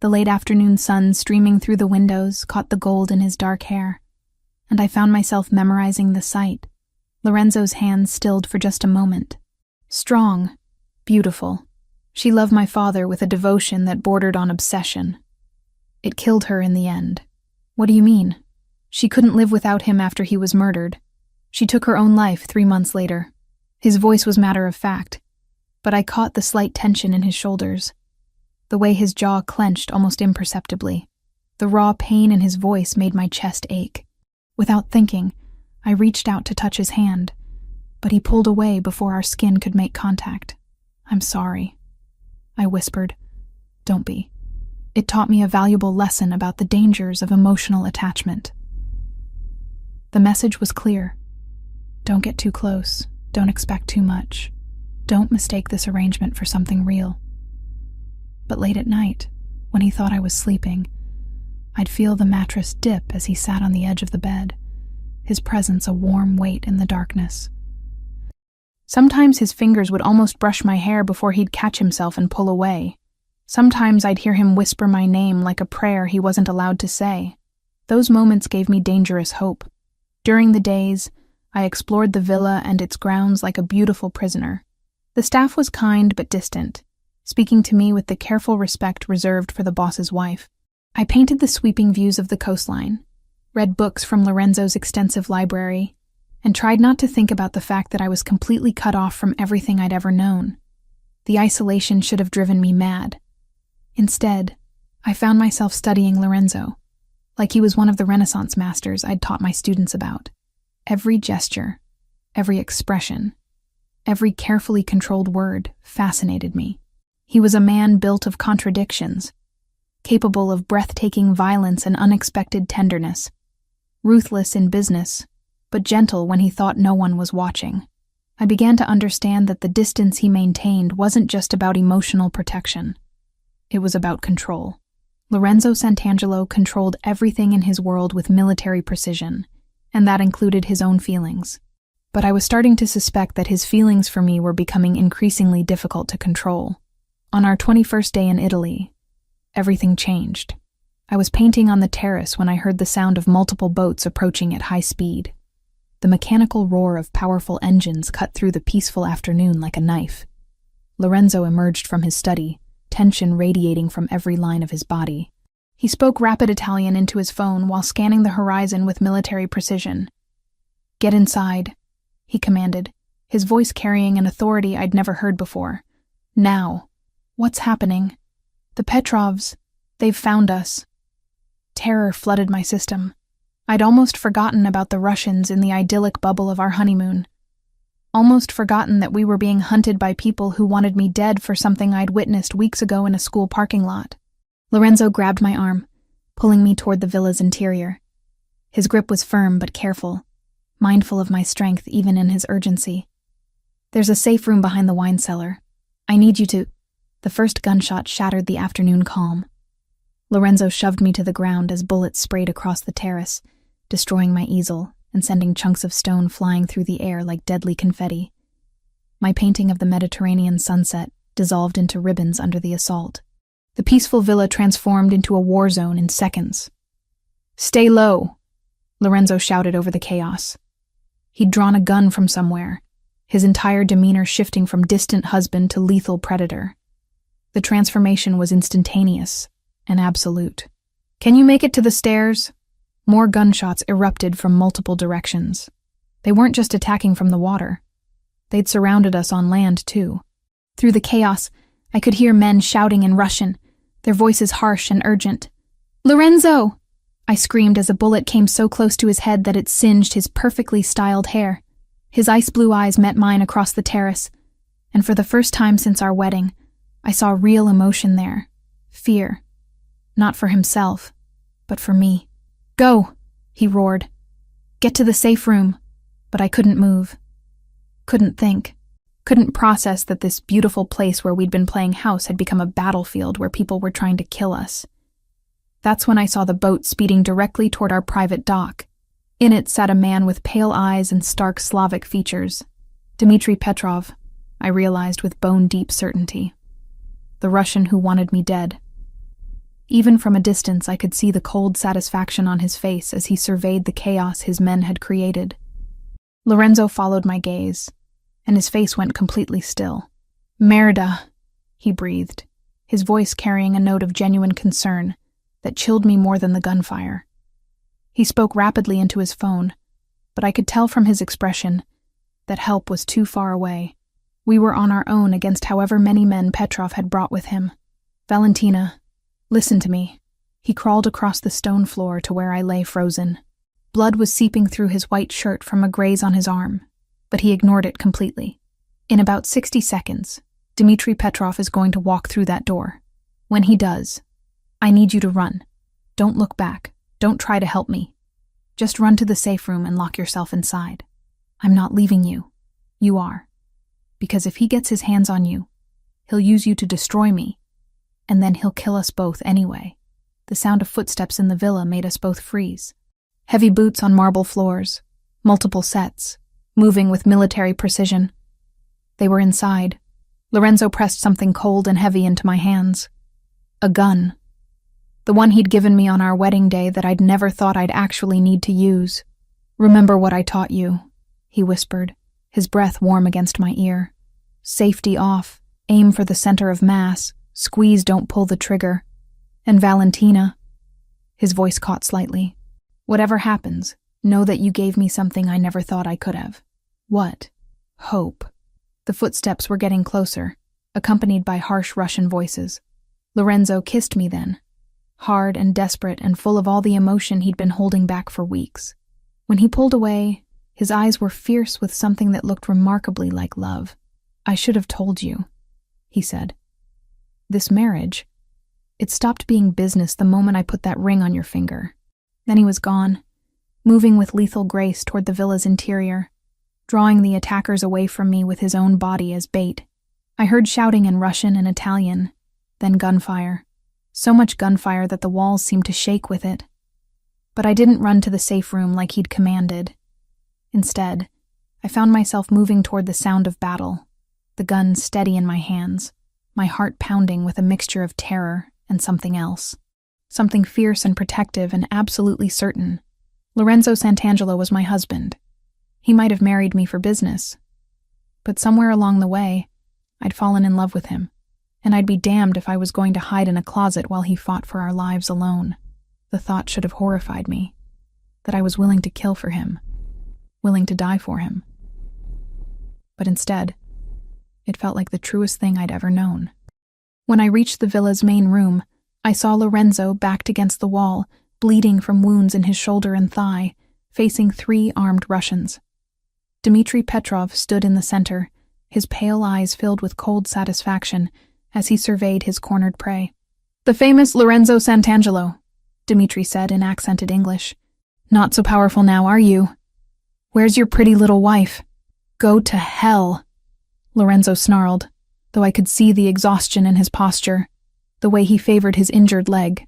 The late afternoon sun streaming through the windows caught the gold in his dark hair, and I found myself memorizing the sight. Lorenzo's hands stilled for just a moment. Strong, beautiful. She loved my father with a devotion that bordered on obsession. It killed her in the end. "What do you mean?" "She couldn't live without him after he was murdered. She took her own life 3 months later." His voice was matter of fact, but I caught the slight tension in his shoulders, the way his jaw clenched almost imperceptibly. The raw pain in his voice made my chest ache. Without thinking, I reached out to touch his hand, but he pulled away before our skin could make contact. "I'm sorry," I whispered. "Don't be." It taught me a valuable lesson about the dangers of emotional attachment. The message was clear. Don't get too close. Don't expect too much. Don't mistake this arrangement for something real. But late at night, when he thought I was sleeping, I'd feel the mattress dip as he sat on the edge of the bed, his presence a warm weight in the darkness. Sometimes his fingers would almost brush my hair before he'd catch himself and pull away. Sometimes I'd hear him whisper my name like a prayer he wasn't allowed to say. Those moments gave me dangerous hope. During the days, I explored the villa and its grounds like a beautiful prisoner. The staff was kind but distant, speaking to me with the careful respect reserved for the boss's wife. I painted the sweeping views of the coastline, read books from Lorenzo's extensive library, and tried not to think about the fact that I was completely cut off from everything I'd ever known. The isolation should have driven me mad. Instead, I found myself studying Lorenzo, like he was one of the Renaissance masters I'd taught my students about. Every gesture, every expression, every carefully controlled word fascinated me. He was a man built of contradictions, capable of breathtaking violence and unexpected tenderness, ruthless in business, but gentle when he thought no one was watching. I began to understand that the distance he maintained wasn't just about emotional protection. It was about control. Lorenzo Santangelo controlled everything in his world with military precision, and that included his own feelings. But I was starting to suspect that his feelings for me were becoming increasingly difficult to control. On our 21st day in Italy, everything changed. I was painting on the terrace when I heard the sound of multiple boats approaching at high speed. The mechanical roar of powerful engines cut through the peaceful afternoon like a knife. Lorenzo emerged from his study, tension radiating from every line of his body. He spoke rapid Italian into his phone while scanning the horizon with military precision. "Get inside," he commanded, his voice carrying an authority I'd never heard before. "Now." "What's happening?" "The Petrovs. They've found us." Terror flooded my system. I'd almost forgotten about the Russians in the idyllic bubble of our honeymoon. Almost forgotten that we were being hunted by people who wanted me dead for something I'd witnessed weeks ago in a school parking lot. Lorenzo grabbed my arm, pulling me toward the villa's interior. His grip was firm but careful, mindful of my strength even in his urgency. "There's a safe room behind the wine cellar. I need you to—" The first gunshot shattered the afternoon calm. Lorenzo shoved me to the ground as bullets sprayed across the terrace, destroying my easel and sending chunks of stone flying through the air like deadly confetti. My painting of the Mediterranean sunset dissolved into ribbons under the assault. The peaceful villa transformed into a war zone in seconds. "Stay low," Lorenzo shouted over the chaos. He'd drawn a gun from somewhere, his entire demeanor shifting from distant husband to lethal predator. The transformation was instantaneous and absolute. "Can you make it to the stairs?" More gunshots erupted from multiple directions. They weren't just attacking from the water. They'd surrounded us on land, too. Through the chaos, I could hear men shouting in Russian, their voices harsh and urgent. "Lorenzo!" I screamed as a bullet came so close to his head that it singed his perfectly styled hair. His ice-blue eyes met mine across the terrace, and for the first time since our wedding, I saw real emotion there. Fear. Not for himself, but for me. "Go!" he roared. "Get to the safe room." But I couldn't move. Couldn't think. Couldn't process that this beautiful place where we'd been playing house had become a battlefield where people were trying to kill us. That's when I saw the boat speeding directly toward our private dock. In it sat a man with pale eyes and stark Slavic features. Dmitry Petrov, I realized with bone-deep certainty. The Russian who wanted me dead. Even from a distance, I could see the cold satisfaction on his face as he surveyed the chaos his men had created. Lorenzo followed my gaze, and his face went completely still. "Merda," he breathed, his voice carrying a note of genuine concern that chilled me more than the gunfire. He spoke rapidly into his phone, but I could tell from his expression that help was too far away. We were on our own against however many men Petrov had brought with him. "Valentina, listen to me." He crawled across the stone floor to where I lay frozen. Blood was seeping through his white shirt from a graze on his arm, but he ignored it completely. "In about 60 seconds, Dmitry Petrov is going to walk through that door. When he does, I need you to run. Don't look back. Don't try to help me. Just run to the safe room and lock yourself inside. I'm not leaving you. You are. Because if he gets his hands on you, he'll use you to destroy me, and then he'll kill us both anyway." The sound of footsteps in the villa made us both freeze. Heavy boots on marble floors, multiple sets, moving with military precision. They were inside. Lorenzo pressed something cold and heavy into my hands. A gun. The one he'd given me on our wedding day that I'd never thought I'd actually need to use. "Remember what I taught you," he whispered, his breath warm against my ear. "Safety off, aim for the center of mass, squeeze, don't pull the trigger. And Valentina," his voice caught slightly, "whatever happens, know that you gave me something I never thought I could have." "What?" "Hope." The footsteps were getting closer, accompanied by harsh Russian voices. Lorenzo kissed me then, hard and desperate and full of all the emotion he'd been holding back for weeks. When he pulled away, his eyes were fierce with something that looked remarkably like love. "I should have told you," he said. "This marriage, it stopped being business the moment I put that ring on your finger." Then he was gone, moving with lethal grace toward the villa's interior, drawing the attackers away from me with his own body as bait. I heard shouting in Russian and Italian, then gunfire. So much gunfire that the walls seemed to shake with it. But I didn't run to the safe room like he'd commanded. Instead, I found myself moving toward the sound of battle, the gun steady in my hands, my heart pounding with a mixture of terror and something else. Something fierce and protective and absolutely certain. Lorenzo Santangelo was my husband. He might have married me for business, but somewhere along the way, I'd fallen in love with him, and I'd be damned if I was going to hide in a closet while he fought for our lives alone. The thought should have horrified me, that I was willing to kill for him, willing to die for him. But instead, it felt like the truest thing I'd ever known. When I reached the villa's main room, I saw Lorenzo backed against the wall, bleeding from wounds in his shoulder and thigh, facing 3 armed Russians. Dmitry Petrov stood in the center, his pale eyes filled with cold satisfaction as he surveyed his cornered prey. "The famous Lorenzo Santangelo," Dmitry said in accented English. "Not so powerful now, are you? Where's your pretty little wife?" "Go to hell," Lorenzo snarled, though I could see the exhaustion in his posture, the way he favored his injured leg.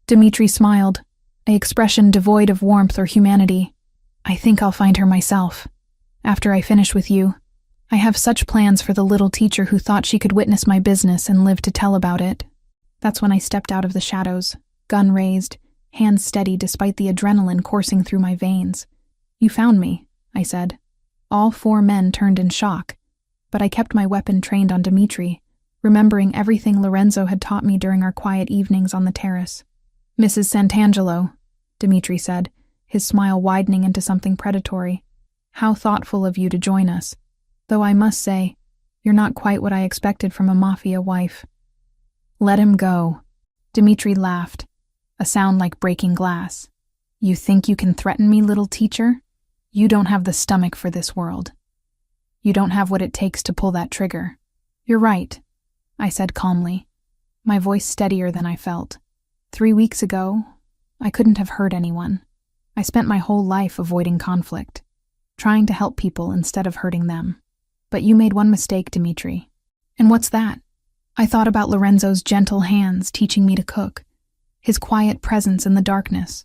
Dmitry smiled, an expression devoid of warmth or humanity. "I think I'll find her myself. After I finish with you, I have such plans for the little teacher who thought she could witness my business and live to tell about it." That's when I stepped out of the shadows, gun raised, hands steady despite the adrenaline coursing through my veins. "You found me," I said. All 4 men turned in shock, but I kept my weapon trained on Dmitry, remembering everything Lorenzo had taught me during our quiet evenings on the terrace. "Mrs. Santangelo," Dmitry said, his smile widening into something predatory. "How thoughtful of you to join us. Though I must say, you're not quite what I expected from a Mafia wife." "Let him go." Dmitri laughed, a sound like breaking glass. "You think you can threaten me, little teacher? You don't have the stomach for this world. You don't have what it takes to pull that trigger." "You're right," I said calmly, my voice steadier than I felt. 3 weeks ago, I couldn't have hurt anyone. I spent my whole life avoiding conflict, trying to help people instead of hurting them. But you made one mistake, Dmitri. "And what's that?" I thought about Lorenzo's gentle hands teaching me to cook, his quiet presence in the darkness,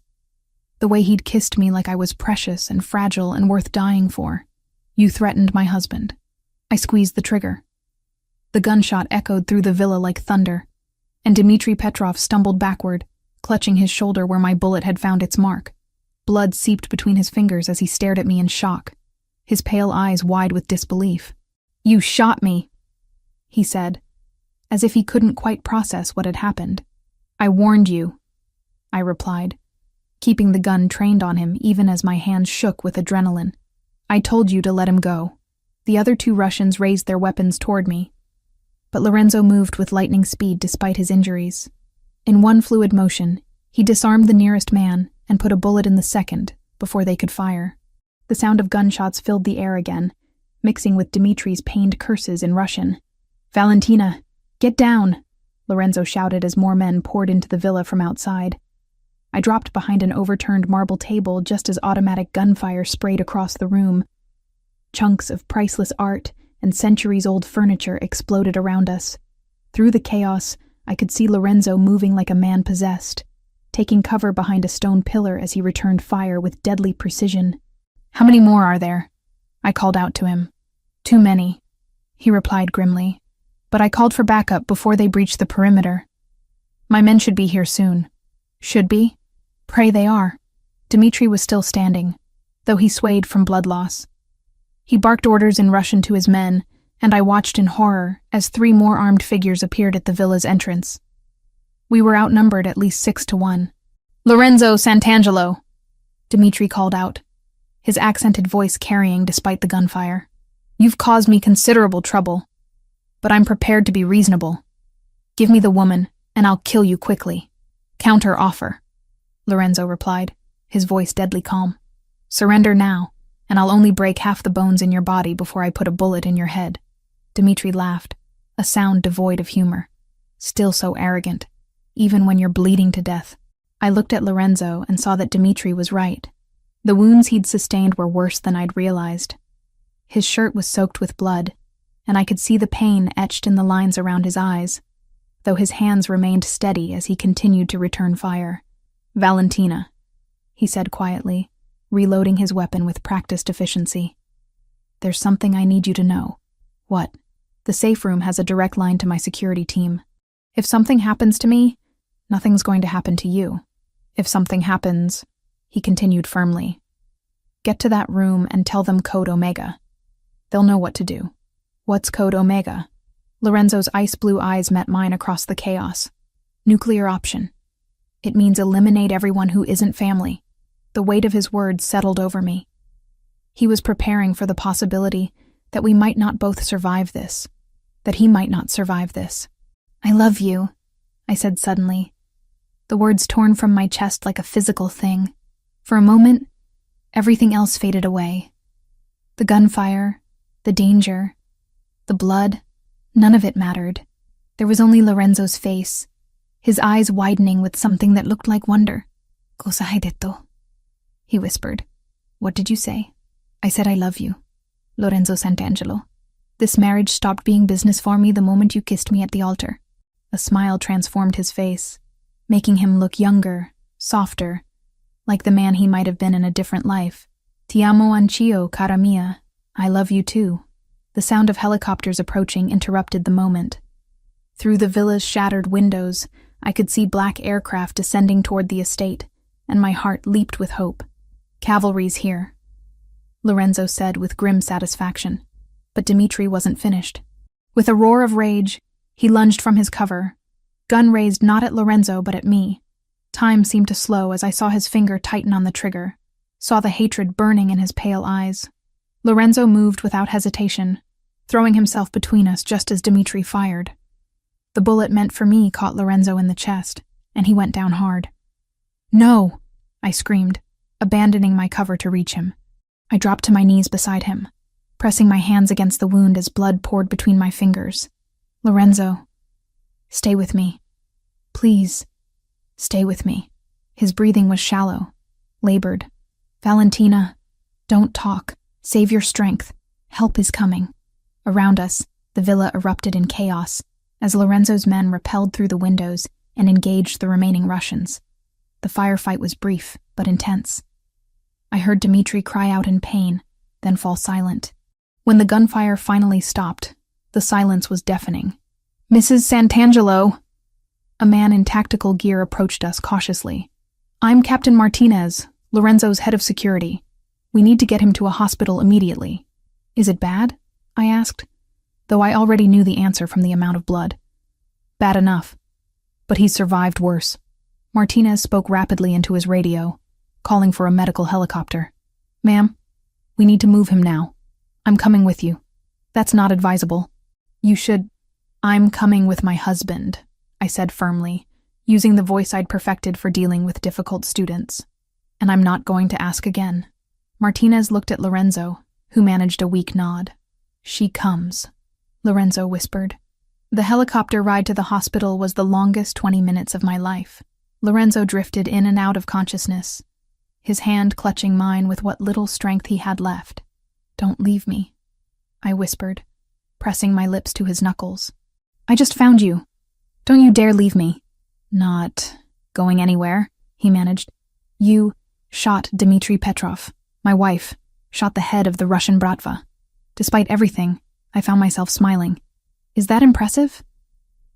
the way he'd kissed me like I was precious and fragile and worth dying for. "You threatened my husband." I squeezed the trigger. The gunshot echoed through the villa like thunder, and Dmitri Petrov stumbled backward, clutching his shoulder where my bullet had found its mark. Blood seeped between his fingers as he stared at me in shock, his pale eyes wide with disbelief. "You shot me," he said, as if he couldn't quite process what had happened. "I warned you," I replied, keeping the gun trained on him even as my hands shook with adrenaline. "I told you to let him go." The other 2 Russians raised their weapons toward me, but Lorenzo moved with lightning speed despite his injuries. In one fluid motion, he disarmed the nearest man and put a bullet in the second before they could fire. The sound of gunshots filled the air again, mixing with Dmitri's pained curses in Russian. "Valentina, get down!" Lorenzo shouted as more men poured into the villa from outside. I dropped behind an overturned marble table just as automatic gunfire sprayed across the room. Chunks of priceless art and centuries-old furniture exploded around us. Through the chaos, I could see Lorenzo moving like a man possessed, taking cover behind a stone pillar as he returned fire with deadly precision. "How many more are there?" I called out to him. "Too many," he replied grimly, "but I called for backup before they breached the perimeter. My men should be here soon." "Should be? Pray they are." Dmitri was still standing, though he swayed from blood loss. He barked orders in Russian to his men, and I watched in horror as 3 more armed figures appeared at the villa's entrance. We were outnumbered at least 6-1. "Lorenzo Sant'Angelo," Dmitri called out, his accented voice carrying despite the gunfire. "You've caused me considerable trouble, but I'm prepared to be reasonable. Give me the woman, and I'll kill you quickly." "Counter offer," Lorenzo replied, his voice deadly calm. "Surrender now, and I'll only break half the bones in your body before I put a bullet in your head." Dmitri laughed, a sound devoid of humor. Still so arrogant, even when you're bleeding to death. I looked at Lorenzo and saw that Dmitri was right. The wounds he'd sustained were worse than I'd realized. His shirt was soaked with blood, and I could see the pain etched in the lines around his eyes, though his hands remained steady as he continued to return fire. "Valentina," he said quietly, reloading his weapon with practiced efficiency. "There's something I need you to know." "What?" "The safe room has a direct line to my security team. If something happens to me, nothing's going to happen to you. If something happens," he continued firmly, "get to that room and tell them Code Omega. They'll know what to do." "What's Code Omega?" Lorenzo's ice-blue eyes met mine across the chaos. "Nuclear option. It means eliminate everyone who isn't family." The weight of his words settled over me. He was preparing for the possibility that we might not both survive this, that he might not survive this. "I love you," I said suddenly, the words torn from my chest like a physical thing. For a moment, everything else faded away. The gunfire, the danger, the blood, none of it mattered. There was only Lorenzo's face, his eyes widening with something that looked like wonder. "Cosa hai detto?" he whispered. "What did you say?" "I said I love you, Lorenzo Sant'Angelo. This marriage stopped being business for me the moment you kissed me at the altar." A smile transformed his face, making him look younger, softer, like the man he might have been in a different life. "Ti amo anch'io, cara mia. I love you too." The sound of helicopters approaching interrupted the moment. Through the villa's shattered windows, I could see black aircraft descending toward the estate, and my heart leaped with hope. "Cavalry's here," Lorenzo said with grim satisfaction. But Dmitri wasn't finished. With a roar of rage, he lunged from his cover, gun raised not at Lorenzo but at me. Time seemed to slow as I saw his finger tighten on the trigger. saw the hatred burning in his pale eyes. Lorenzo moved without hesitation, throwing himself between us just as Dmitri fired. The bullet meant for me caught Lorenzo in the chest, and he went down hard. "No!" I screamed, abandoning my cover to reach him. I dropped to my knees beside him, pressing my hands against the wound as blood poured between my fingers. "Lorenzo, stay with me. Please, stay with me." His breathing was shallow, labored. "Valentina, don't talk. Save your strength. Help is coming." Around us, the villa erupted in chaos as Lorenzo's men repelled through the windows and engaged the remaining Russians. The firefight was brief, but intense. I heard Dmitri cry out in pain, then fall silent. When the gunfire finally stopped, the silence was deafening. "Mrs. Santangelo!" A man in tactical gear approached us cautiously. "I'm Captain Martinez, Lorenzo's head of security. We need to get him to a hospital immediately." "Is it bad?" I asked, though I already knew the answer from the amount of blood. "Bad enough, but he's survived worse." Martinez spoke rapidly into his radio, calling for a medical helicopter. "Ma'am, we need to move him now. I'm coming with you." "That's not advisable. You should—" "I'm coming with my husband," I said firmly, using the voice I'd perfected for dealing with difficult students. "And I'm not going to ask again." Martinez looked at Lorenzo, who managed a weak nod. "She comes," Lorenzo whispered. The helicopter ride to the hospital was the longest 20 minutes of my life. Lorenzo drifted in and out of consciousness, his hand clutching mine with what little strength he had left. "Don't leave me," I whispered, pressing my lips to his knuckles. "I just found you. Don't you dare leave me." "Not going anywhere," he managed. "You shot Dmitri Petrov, my wife, shot the head of the Russian Bratva." Despite everything, I found myself smiling. "Is that impressive?"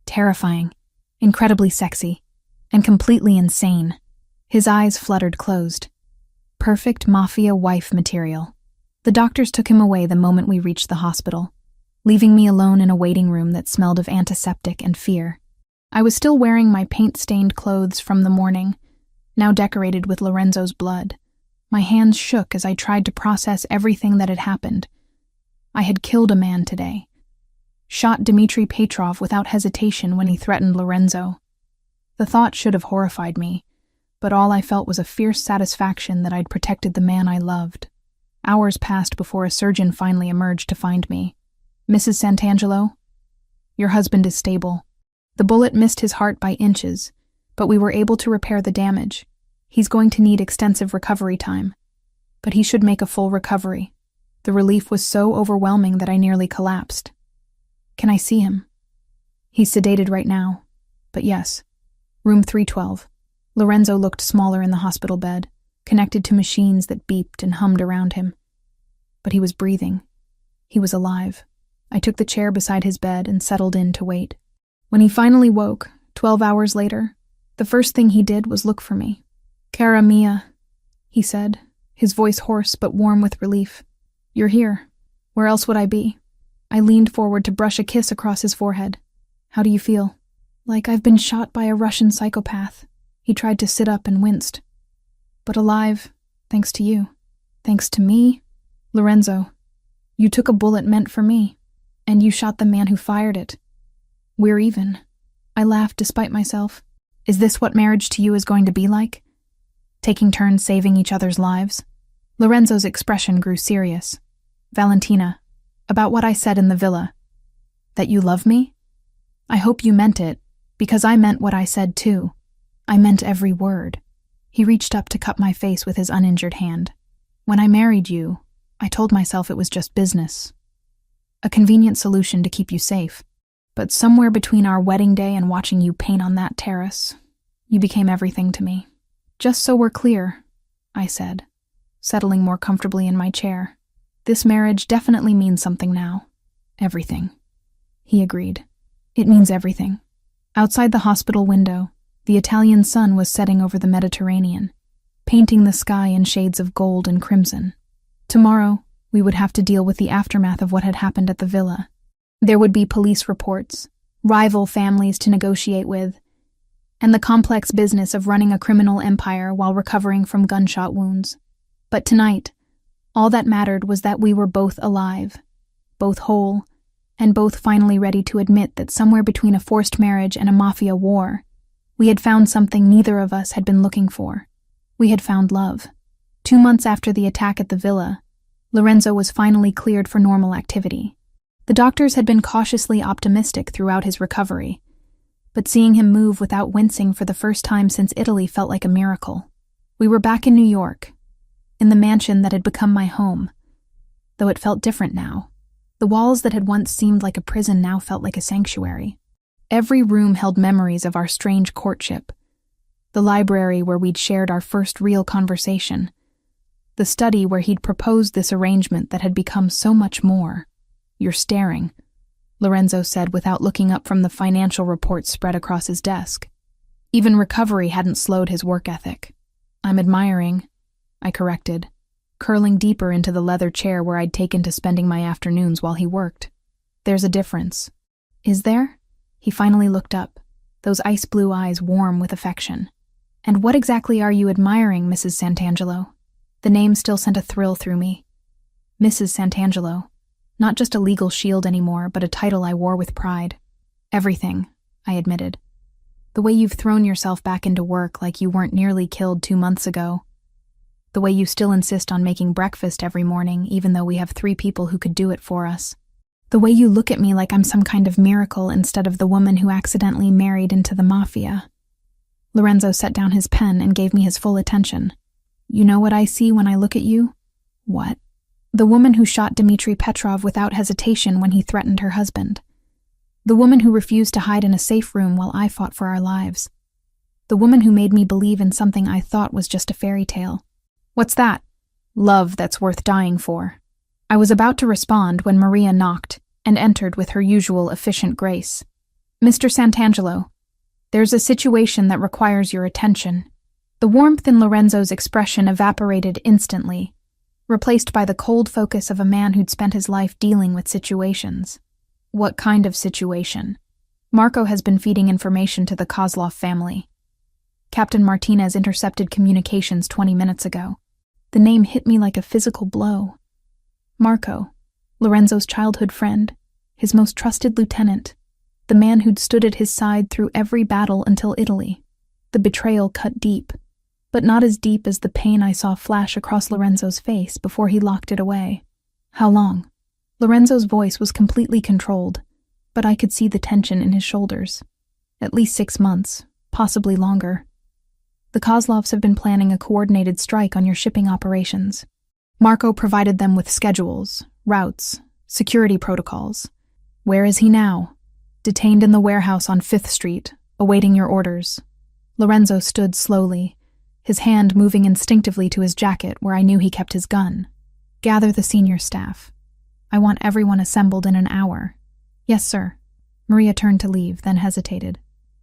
"Terrifying, incredibly sexy, and completely insane." His eyes fluttered closed. Perfect Mafia wife material. The doctors took him away the moment we reached the hospital, leaving me alone in a waiting room that smelled of antiseptic and fear. I was still wearing my paint-stained clothes from the morning, now decorated with Lorenzo's blood. My hands shook as I tried to process everything that had happened. I had killed a man today. Shot Dmitri Petrov without hesitation when he threatened Lorenzo. The thought should have horrified me, but all I felt was a fierce satisfaction that I'd protected the man I loved. Hours passed before a surgeon finally emerged to find me. "Mrs. Santangelo, your husband is stable. The bullet missed his heart by inches, but we were able to repair the damage. He's going to need extensive recovery time, but he should make a full recovery." The relief was so overwhelming that I nearly collapsed. "Can I see him?" "He's sedated right now, but yes. Room 312. Lorenzo looked smaller in the hospital bed, connected to machines that beeped and hummed around him. But he was breathing. He was alive. I took the chair beside his bed and settled in to wait. When he finally woke, 12 hours later, the first thing he did was look for me. "Cara mia," he said, his voice hoarse but warm with relief. "You're here. Where else would I be?" I leaned forward to brush a kiss across his forehead. "How do you feel?" "Like I've been shot by a Russian psychopath." He tried to sit up and winced. "But alive, thanks to you." "Thanks to me?" "Lorenzo, you took a bullet meant for me, and you shot the man who fired it. We're even." I laughed despite myself. "Is this what marriage to you is going to be like? Taking turns saving each other's lives?" Lorenzo's expression grew serious. "Valentina, about what I said in the villa. That you love me? I hope you meant it, because I meant what I said too. I meant every word." He reached up to cup my face with his uninjured hand. "When I married you, I told myself it was just business. A convenient solution to keep you safe. But somewhere between our wedding day and watching you paint on that terrace, you became everything to me." "Just so we're clear," I said, settling more comfortably in my chair. "This marriage definitely means something now." "Everything," he agreed. "It means everything." Outside the hospital window, the Italian sun was setting over the Mediterranean, painting the sky in shades of gold and crimson. Tomorrow, we would have to deal with the aftermath of what had happened at the villa. There would be police reports, rival families to negotiate with, and the complex business of running a criminal empire while recovering from gunshot wounds. But tonight, all that mattered was that we were both alive, both whole, and both finally ready to admit that somewhere between a forced marriage and a mafia war, we had found something neither of us had been looking for. We had found love. 2 months after the attack at the villa, Lorenzo was finally cleared for normal activity. The doctors had been cautiously optimistic throughout his recovery, but seeing him move without wincing for the first time since Italy felt like a miracle. We were back in New York, in the mansion that had become my home, though it felt different now. The walls that had once seemed like a prison now felt like a sanctuary. Every room held memories of our strange courtship. The library where we'd shared our first real conversation. The study where he'd proposed this arrangement that had become so much more. "You're staring," Lorenzo said without looking up from the financial reports spread across his desk. Even recovery hadn't slowed his work ethic. "I'm admiring," I corrected, curling deeper into the leather chair where I'd taken to spending my afternoons while he worked. "There's a difference." "Is there?" He finally looked up, those ice-blue eyes warm with affection. "And what exactly are you admiring, Mrs. Santangelo?" The name still sent a thrill through me. Mrs. Santangelo. Not just a legal shield anymore, but a title I wore with pride. "Everything," I admitted. "The way you've thrown yourself back into work like you weren't nearly killed 2 months ago. The way you still insist on making breakfast every morning, even though we have 3 people who could do it for us. The way you look at me like I'm some kind of miracle instead of the woman who accidentally married into the Mafia." Lorenzo set down his pen and gave me his full attention. "You know what I see when I look at you?" "What?" "The woman who shot Dmitry Petrov without hesitation when he threatened her husband. The woman who refused to hide in a safe room while I fought for our lives. The woman who made me believe in something I thought was just a fairy tale." "What's that?" "Love that's worth dying for." I was about to respond when Maria knocked and entered with her usual efficient grace. "Mr. Santangelo, there's a situation that requires your attention." The warmth in Lorenzo's expression evaporated instantly, replaced by the cold focus of a man who'd spent his life dealing with situations. "What kind of situation?" "Marco has been feeding information to the Kozlov family. Captain Martinez intercepted communications 20 minutes ago." The name hit me like a physical blow. Marco, Lorenzo's childhood friend, his most trusted lieutenant, the man who'd stood at his side through every battle until Italy. The betrayal cut deep, but not as deep as the pain I saw flash across Lorenzo's face before he locked it away. "How long?" Lorenzo's voice was completely controlled, but I could see the tension in his shoulders. "At least 6 months, possibly longer. The Kozlovs have been planning a coordinated strike on your shipping operations. Marco provided them with schedules, routes, security protocols. Where is he now?" "Detained in the warehouse on 5th Street, awaiting your orders." Lorenzo stood slowly, his hand moving instinctively to his jacket where I knew he kept his gun. "Gather the senior staff. I want everyone assembled in an hour." "Yes, sir." Maria turned to leave, then hesitated.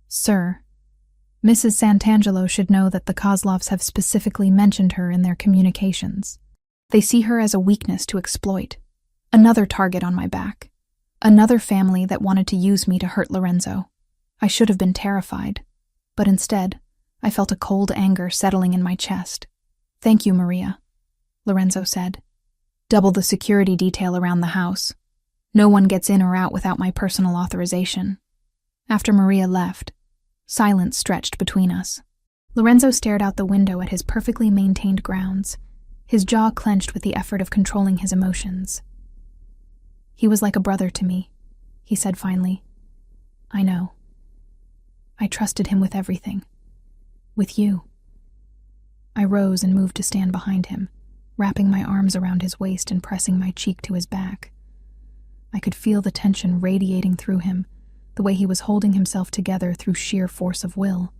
"Sir, Mrs. Santangelo should know that the Kozlovs have specifically mentioned her in their communications. They see her as a weakness to exploit. Another target on my back. Another family that wanted to use me to hurt Lorenzo. I should have been terrified, but instead, I felt a cold anger settling in my chest. "Thank you, Maria," Lorenzo said. "Double the security detail around the house. No one gets in or out without my personal authorization." After Maria left, silence stretched between us. Lorenzo stared out the window at his perfectly maintained grounds, his jaw clenched with the effort of controlling his emotions. "He was like a brother to me," he said finally. "I know. I trusted him with everything. With you." I rose and moved to stand behind him, wrapping my arms around his waist and pressing my cheek to his back. I could feel the tension radiating through him, the way he was holding himself together through sheer force of will.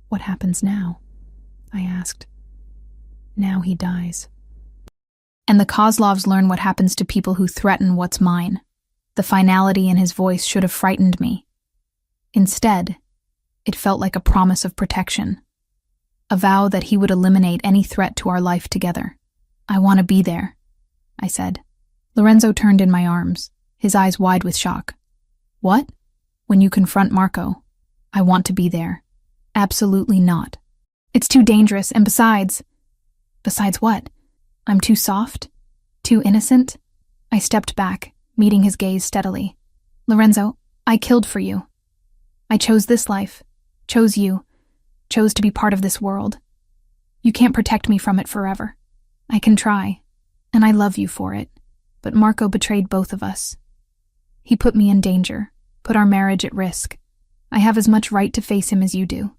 "What happens now?" I asked. "Now he dies." "And the Kozlovs learn what happens to people who threaten what's mine." The finality in his voice should have frightened me. Instead, it felt like a promise of protection, a vow that he would eliminate any threat to our life together. "I want to be there," I said. Lorenzo turned in my arms, his eyes wide with shock. "What?" "When you confront Marco, I want to be there." "Absolutely not. It's too dangerous, and besides..." Besides what? I'm too soft? Too innocent? I stepped back, meeting his gaze steadily. Lorenzo, I killed for you. I chose this life, chose you, chose to be part of this world. You can't protect me from it forever. I can try, and I love you for it. But Marco betrayed both of us. He put me in danger, put our marriage at risk. I have as much right to face him as you do.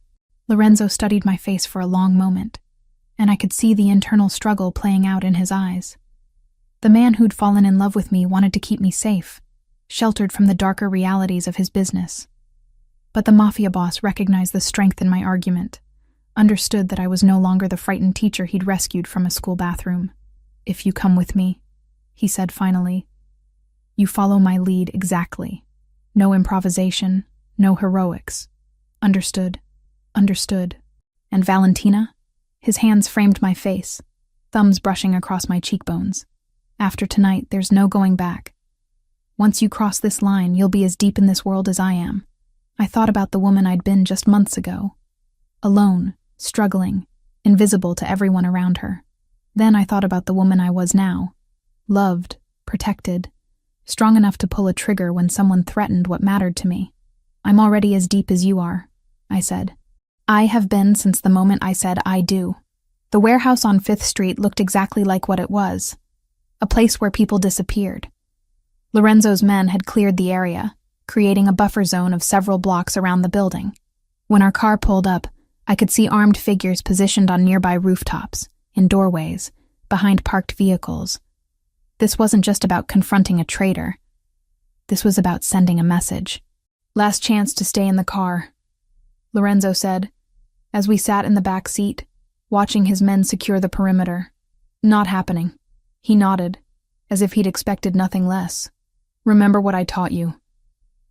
Lorenzo studied my face for a long moment, and I could see the internal struggle playing out in his eyes. The man who'd fallen in love with me wanted to keep me safe, sheltered from the darker realities of his business. But the Mafia boss recognized the strength in my argument, understood that I was no longer the frightened teacher he'd rescued from a school bathroom. If you come with me, he said finally, you follow my lead exactly. No improvisation, no heroics. Understood. Understood. And Valentina? His hands framed my face, thumbs brushing across my cheekbones. After tonight, there's no going back. Once you cross this line, you'll be as deep in this world as I am. I thought about the woman I'd been just months ago. Alone, struggling, invisible to everyone around her. Then I thought about the woman I was now. Loved, protected, strong enough to pull a trigger when someone threatened what mattered to me. I'm already as deep as you are, I said. I have been since the moment I said I do. The warehouse on 5th Street looked exactly like what it was. A place where people disappeared. Lorenzo's men had cleared the area, creating a buffer zone of several blocks around the building. When our car pulled up, I could see armed figures positioned on nearby rooftops, in doorways, behind parked vehicles. This wasn't just about confronting a traitor. This was about sending a message. Last chance to stay in the car, Lorenzo said, as we sat in the back seat, watching his men secure the perimeter. Not happening. He nodded, as if he'd expected nothing less. Remember what I taught you.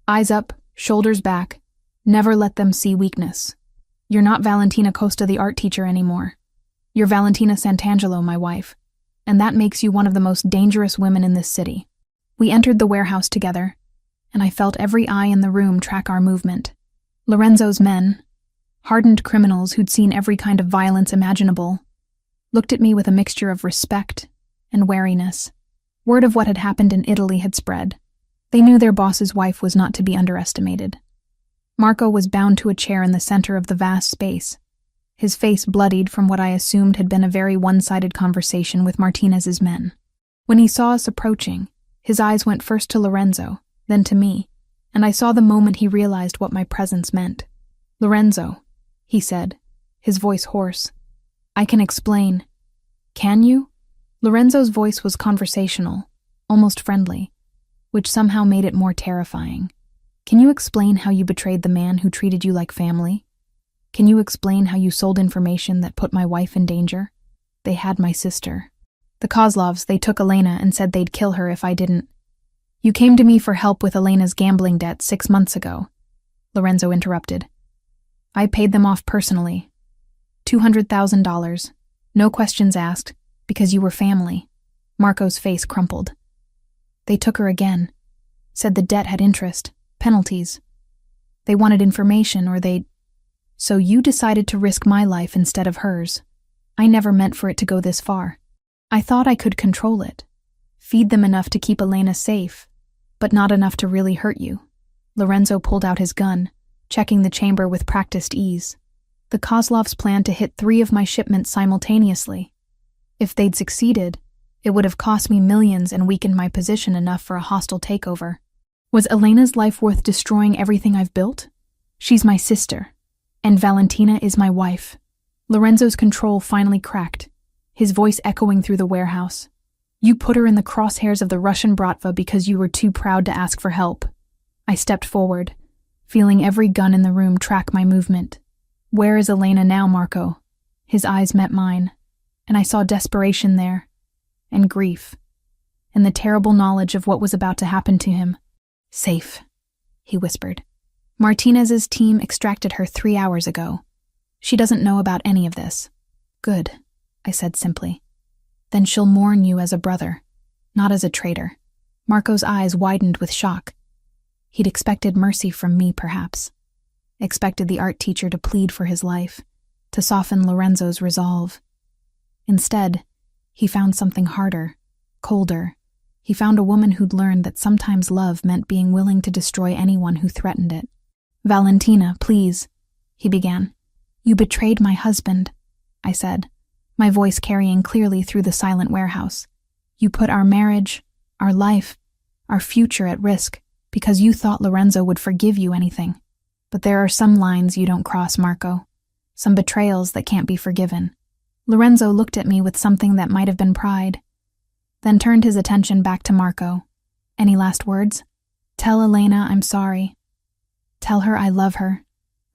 Eyes up, shoulders back. Never let them see weakness. You're not Valentina Costa, the art teacher, anymore. You're Valentina Santangelo, my wife, and that makes you one of the most dangerous women in this city. We entered the warehouse together, and I felt every eye in the room track our movement. Lorenzo's men, hardened criminals who'd seen every kind of violence imaginable, looked at me with a mixture of respect and wariness. Word of what had happened in Italy had spread. They knew their boss's wife was not to be underestimated. Marco was bound to a chair in the center of the vast space, his face bloodied from what I assumed had been a very one-sided conversation with Martinez's men. When he saw us approaching, his eyes went first to Lorenzo, then to me, and I saw the moment he realized what my presence meant. Lorenzo, he said, his voice hoarse. I can explain. Can you? Lorenzo's voice was conversational, almost friendly, which somehow made it more terrifying. Can you explain how you betrayed the man who treated you like family? Can you explain how you sold information that put my wife in danger? They had my sister. The Kozlovs, they took Elena and said they'd kill her if I didn't. You came to me for help with Elena's gambling debt 6 months ago, Lorenzo interrupted. I paid them off personally. $200,000, no questions asked, because you were family. Marco's face crumpled. They took her again, said the debt had interest, penalties. They wanted information or they'd... So you decided to risk my life instead of hers. I never meant for it to go this far. I thought I could control it. Feed them enough to keep Elena safe, but not enough to really hurt you. Lorenzo pulled out his gun, checking the chamber with practiced ease. The Kozlovs planned to hit 3 of my shipments simultaneously. If they'd succeeded, it would have cost me millions and weakened my position enough for a hostile takeover. Was Elena's life worth destroying everything I've built? She's my sister, and Valentina is my wife. Lorenzo's control finally cracked, his voice echoing through the warehouse. You put her in the crosshairs of the Russian Bratva because you were too proud to ask for help. I stepped forward, feeling every gun in the room track my movement. Where is Elena now, Marco? His eyes met mine, and I saw desperation there, and grief, and the terrible knowledge of what was about to happen to him. Safe, he whispered. Martinez's team extracted her 3 hours ago. She doesn't know about any of this. Good, I said simply. Then she'll mourn you as a brother, not as a traitor. Marco's eyes widened with shock. He'd expected mercy from me, perhaps. Expected the art teacher to plead for his life, to soften Lorenzo's resolve. Instead, he found something harder, colder. He found a woman who'd learned that sometimes love meant being willing to destroy anyone who threatened it. "Valentina, please," he began. "You betrayed my husband," I said, my voice carrying clearly through the silent warehouse. "You put our marriage, our life, our future at risk because you thought Lorenzo would forgive you anything. But there are some lines you don't cross, Marco. Some betrayals that can't be forgiven." Lorenzo looked at me with something that might have been pride, then turned his attention back to Marco. "Any last words?" "Tell Elena I'm sorry. Tell her I love her.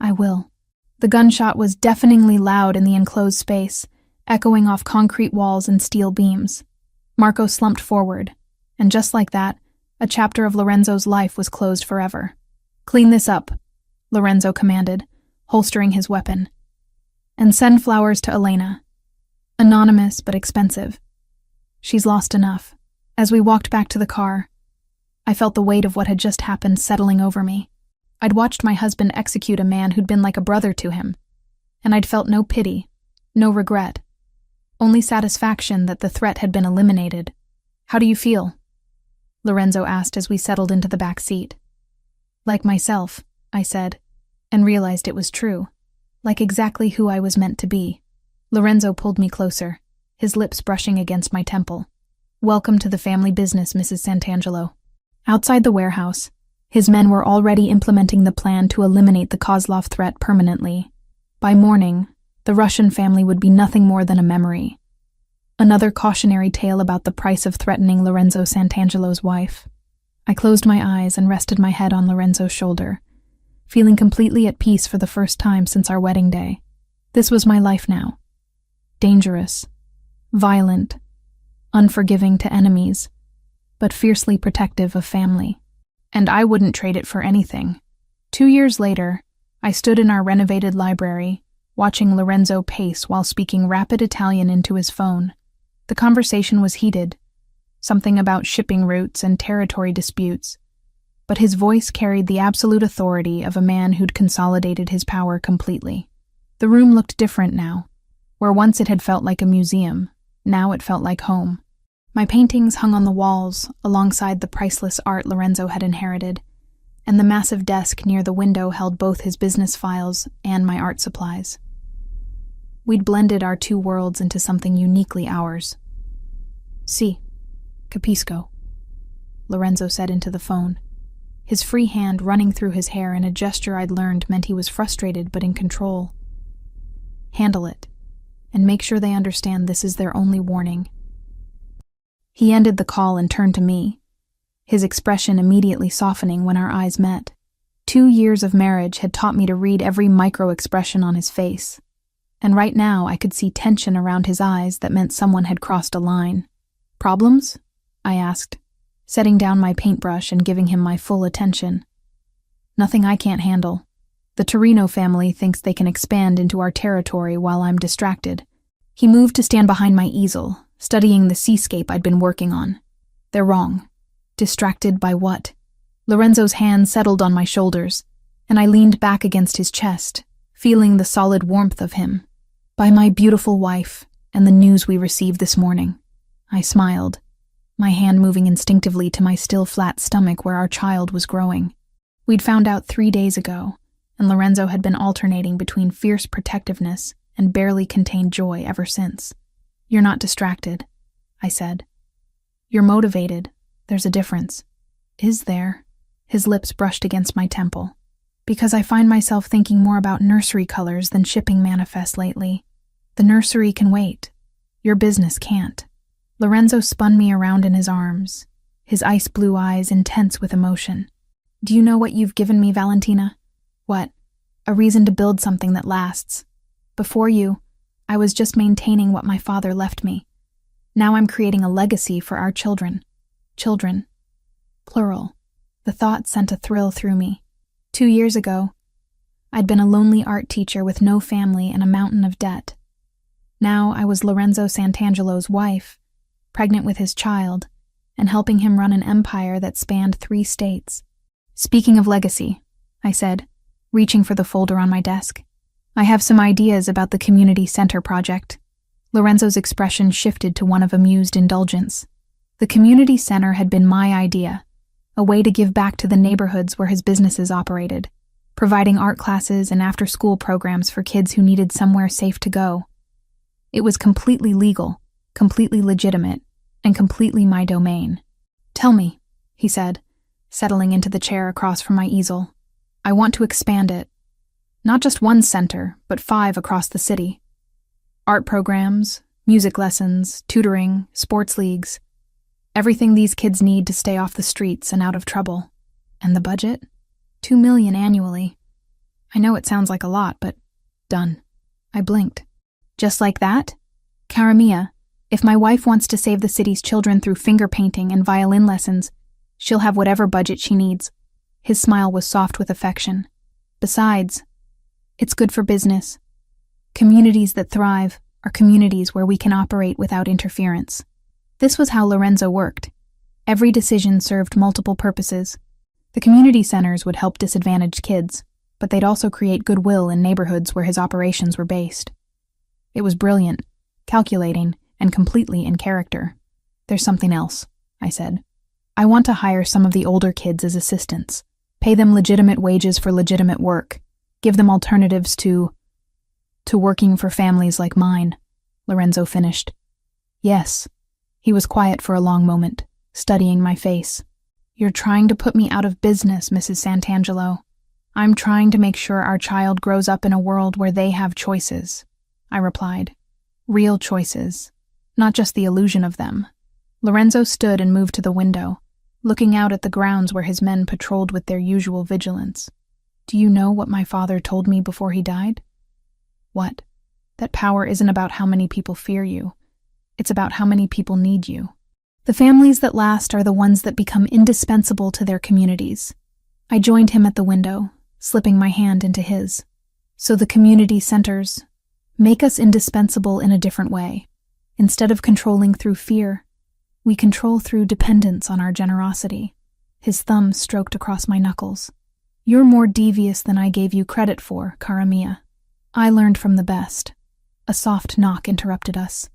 I will." The gunshot was deafeningly loud in the enclosed space, echoing off concrete walls and steel beams. Marco slumped forward, and just like that, a chapter of Lorenzo's life was closed forever. "Clean this up," Lorenzo commanded, holstering his weapon. "And send flowers to Elena. Anonymous but expensive. She's lost enough." As we walked back to the car, I felt the weight of what had just happened settling over me. I'd watched my husband execute a man who'd been like a brother to him, and I'd felt no pity, no regret, only satisfaction that the threat had been eliminated. "How do you feel?" Lorenzo asked as we settled into the back seat. "Like myself," I said, and realized it was true. Like exactly who I was meant to be. Lorenzo pulled me closer, his lips brushing against my temple. "Welcome to the family business, Mrs. Santangelo." Outside the warehouse, his men were already implementing the plan to eliminate the Kozlov threat permanently. By morning, the Russian family would be nothing more than a memory. Another cautionary tale about the price of threatening Lorenzo Santangelo's wife. I closed my eyes and rested my head on Lorenzo's shoulder, feeling completely at peace for the first time since our wedding day. This was my life now. Dangerous, violent, unforgiving to enemies, but fiercely protective of family. And I wouldn't trade it for anything. 2 years later, I stood in our renovated library, watching Lorenzo pace while speaking rapid Italian into his phone. The conversation was heated, something about shipping routes and territory disputes, but his voice carried the absolute authority of a man who'd consolidated his power completely. The room looked different now. Where once it had felt like a museum, now it felt like home. My paintings hung on the walls alongside the priceless art Lorenzo had inherited, and the massive desk near the window held both his business files and my art supplies. We'd blended our two worlds into something uniquely ours. "Si, capisco," Lorenzo said into the phone, his free hand running through his hair in a gesture I'd learned meant he was frustrated but in control. "Handle it, and make sure they understand this is their only warning." He ended the call and turned to me, his expression immediately softening when our eyes met. 2 years of marriage had taught me to read every micro-expression on his face, and right now I could see tension around his eyes that meant someone had crossed a line. "Problems?" I asked, setting down my paintbrush and giving him my full attention. "Nothing I can't handle. The Torino family thinks they can expand into our territory while I'm distracted." He moved to stand behind my easel, studying the seascape I'd been working on. "They're wrong. Distracted by what?" Lorenzo's hand settled on my shoulders, and I leaned back against his chest, feeling the solid warmth of him. "By my beautiful wife and the news we received this morning." I smiled, my hand moving instinctively to my still flat stomach where our child was growing. We'd found out 3 days ago, and Lorenzo had been alternating between fierce protectiveness and barely contained joy ever since. "You're not distracted," I said. "You're motivated. There's a difference." "Is there?" His lips brushed against my temple. "Because I find myself thinking more about nursery colors than shipping manifests lately. The nursery can wait. Your business can't." Lorenzo spun me around in his arms, his ice blue eyes intense with emotion. "Do you know what you've given me, Valentina?" "What?" "A reason to build something that lasts. Before you, I was just maintaining what my father left me. Now I'm creating a legacy for our children. Children. Plural." The thought sent a thrill through me. 2 years ago, I'd been a lonely art teacher with no family and a mountain of debt. Now I was Lorenzo Santangelo's wife, pregnant with his child, and helping him run an empire that spanned 3 states. "Speaking of legacy," I said, reaching for the folder on my desk, "I have some ideas about the community center project. Lorenzo's expression shifted to one of amused indulgence. The community center had been my idea, a way to give back to the neighborhoods where his businesses operated, providing art classes and after-school programs for kids who needed somewhere safe to go. It was completely legal, completely legitimate, and completely my domain. "Tell me," he said, settling into the chair across from my easel. "I want to expand it. Not just one center, but 5 across the city. Art programs, music lessons, tutoring, sports leagues. Everything these kids need to stay off the streets and out of trouble. And the budget? $2 million annually. I know it sounds like a lot, but done." I blinked. "Just like that? Karamia, if my wife wants to save the city's children through finger painting and violin lessons, she'll have whatever budget she needs." His smile was soft with affection. "Besides, it's good for business. Communities that thrive are communities where we can operate without interference." This was how Lorenzo worked. Every decision served multiple purposes. The community centers would help disadvantaged kids, but they'd also create goodwill in neighborhoods where his operations were based. It was brilliant, calculating, and completely in character. "There's something else," I said. "I want to hire some of the older kids as assistants, pay them legitimate wages for legitimate work, give them alternatives to working for families like mine," Lorenzo finished. "Yes." He was quiet for a long moment, studying my face. "You're trying to put me out of business, Mrs. Santangelo. I'm trying to make sure our child grows up in a world where they have choices," I replied. "Real choices, not just the illusion of them." Lorenzo stood and moved to the window, looking out at the grounds where his men patrolled with their usual vigilance. "Do you know what my father told me before he died?" "What?" "That power isn't about how many people fear you. It's about how many people need you. The families that last are the ones that become indispensable to their communities." I joined him at the window, slipping my hand into his. "So the community centers make us indispensable in a different way. Instead of controlling through fear, we control through dependence on our generosity." His thumb stroked across my knuckles. "You're more devious than I gave you credit for, Karamia. I learned from the best." A soft knock interrupted us.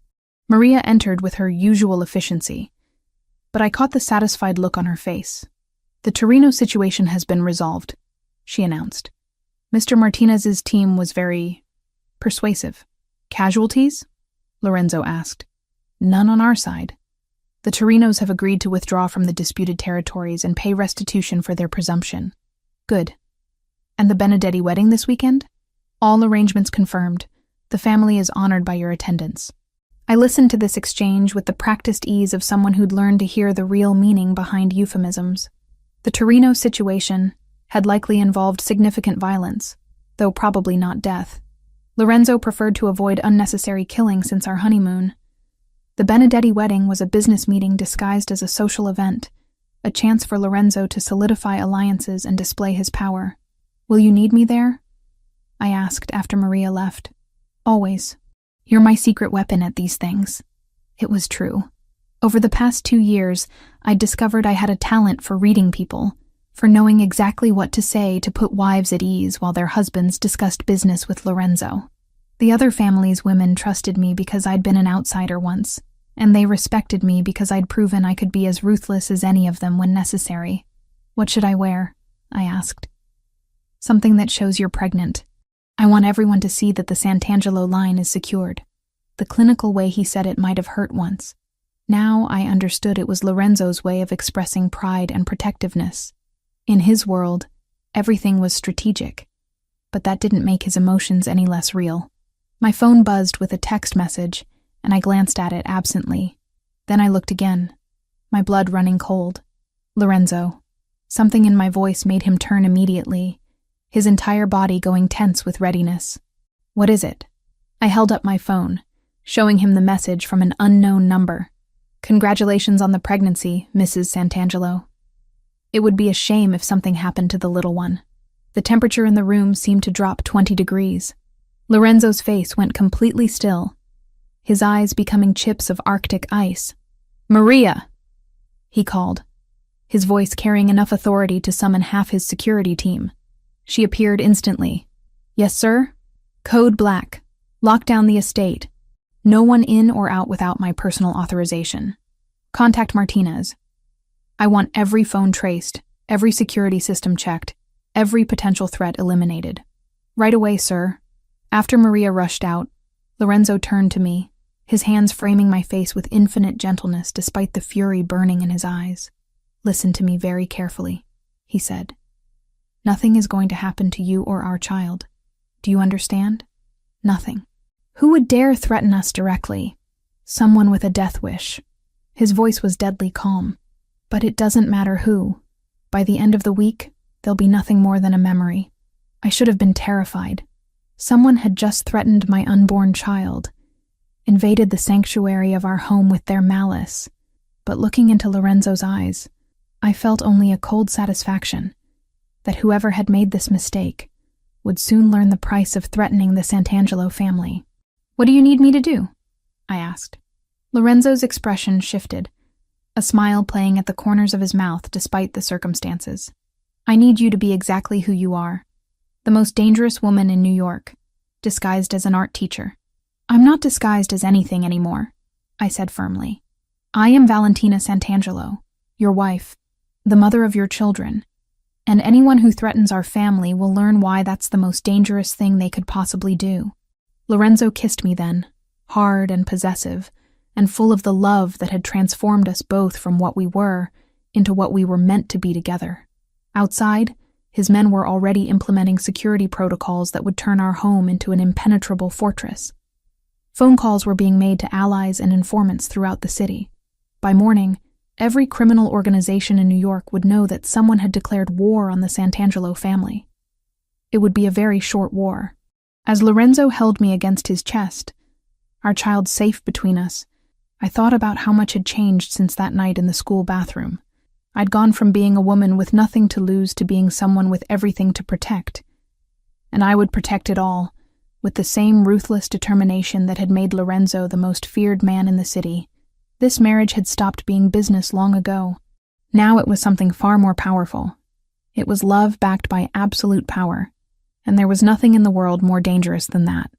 Maria entered with her usual efficiency, but I caught the satisfied look on her face. "The Torino situation has been resolved," she announced. "Mr. Martinez's team was very persuasive." "Casualties?" Lorenzo asked. "None on our side. The Torinos have agreed to withdraw from the disputed territories and pay restitution for their presumption." "Good. And the Benedetti wedding this weekend?" "All arrangements confirmed. The family is honored by your attendance." I listened to this exchange with the practiced ease of someone who'd learned to hear the real meaning behind euphemisms. The Torino situation had likely involved significant violence, though probably not death. Lorenzo preferred to avoid unnecessary killing since our honeymoon. The Benedetti wedding was a business meeting disguised as a social event, a chance for Lorenzo to solidify alliances and display his power. "Will you need me there?" I asked after Maria left. "Always. You're my secret weapon at these things." It was true. Over the past 2 years, I'd discovered I had a talent for reading people, for knowing exactly what to say to put wives at ease while their husbands discussed business with Lorenzo. The other family's women trusted me because I'd been an outsider once, and they respected me because I'd proven I could be as ruthless as any of them when necessary. "What should I wear?" I asked. "Something that shows you're pregnant. I want everyone to see that the Santangelo line is secured." The clinical way he said it might have hurt once. Now I understood it was Lorenzo's way of expressing pride and protectiveness. In his world, everything was strategic, but that didn't make his emotions any less real. My phone buzzed with a text message, and I glanced at it absently. Then I looked again, my blood running cold. Lorenzo. Something in my voice made him turn immediately, his entire body going tense with readiness. "What is it?" I held up my phone, showing him the message from an unknown number. "Congratulations on the pregnancy, Mrs. Santangelo. It would be a shame if something happened to the little one." The temperature in the room seemed to drop 20 degrees. Lorenzo's face went completely still, his eyes becoming chips of Arctic ice. "Maria!" he called, his voice carrying enough authority to summon half his security team. She appeared instantly. "Yes, sir? Code Black. Lock down the estate. No one in or out without my personal authorization. Contact Martinez. I want every phone traced, every security system checked, every potential threat eliminated. Right away, sir. After Maria rushed out, Lorenzo turned to me, his hands framing my face with infinite gentleness despite the fury burning in his eyes. Listen to me very carefully, he said. Nothing is going to happen to you or our child. Do you understand? Nothing. Who would dare threaten us directly? Someone with a death wish. His voice was deadly calm. But it doesn't matter who. By the end of the week, there'll be nothing more than a memory. I should have been terrified. Someone had just threatened my unborn child, invaded the sanctuary of our home with their malice. But looking into Lorenzo's eyes, I felt only a cold satisfaction that whoever had made this mistake would soon learn the price of threatening the Santangelo family. What do you need me to do? I asked. Lorenzo's expression shifted, a smile playing at the corners of his mouth despite the circumstances. I need you to be exactly who you are, the most dangerous woman in New York, disguised as an art teacher. I'm not disguised as anything anymore, I said firmly. I am Valentina Santangelo, your wife, the mother of your children, and anyone who threatens our family will learn why that's the most dangerous thing they could possibly do. Lorenzo kissed me then, hard and possessive, and full of the love that had transformed us both from what we were into what we were meant to be together. Outside, his men were already implementing security protocols that would turn our home into an impenetrable fortress. Phone calls were being made to allies and informants throughout the city. By morning, every criminal organization in New York would know that someone had declared war on the Santangelo family. It would be a very short war. As Lorenzo held me against his chest, our child safe between us, I thought about how much had changed since that night in the school bathroom. I'd gone from being a woman with nothing to lose to being someone with everything to protect. And I would protect it all, with the same ruthless determination that had made Lorenzo the most feared man in the city. This marriage had stopped being business long ago. Now it was something far more powerful. It was love backed by absolute power, and there was nothing in the world more dangerous than that.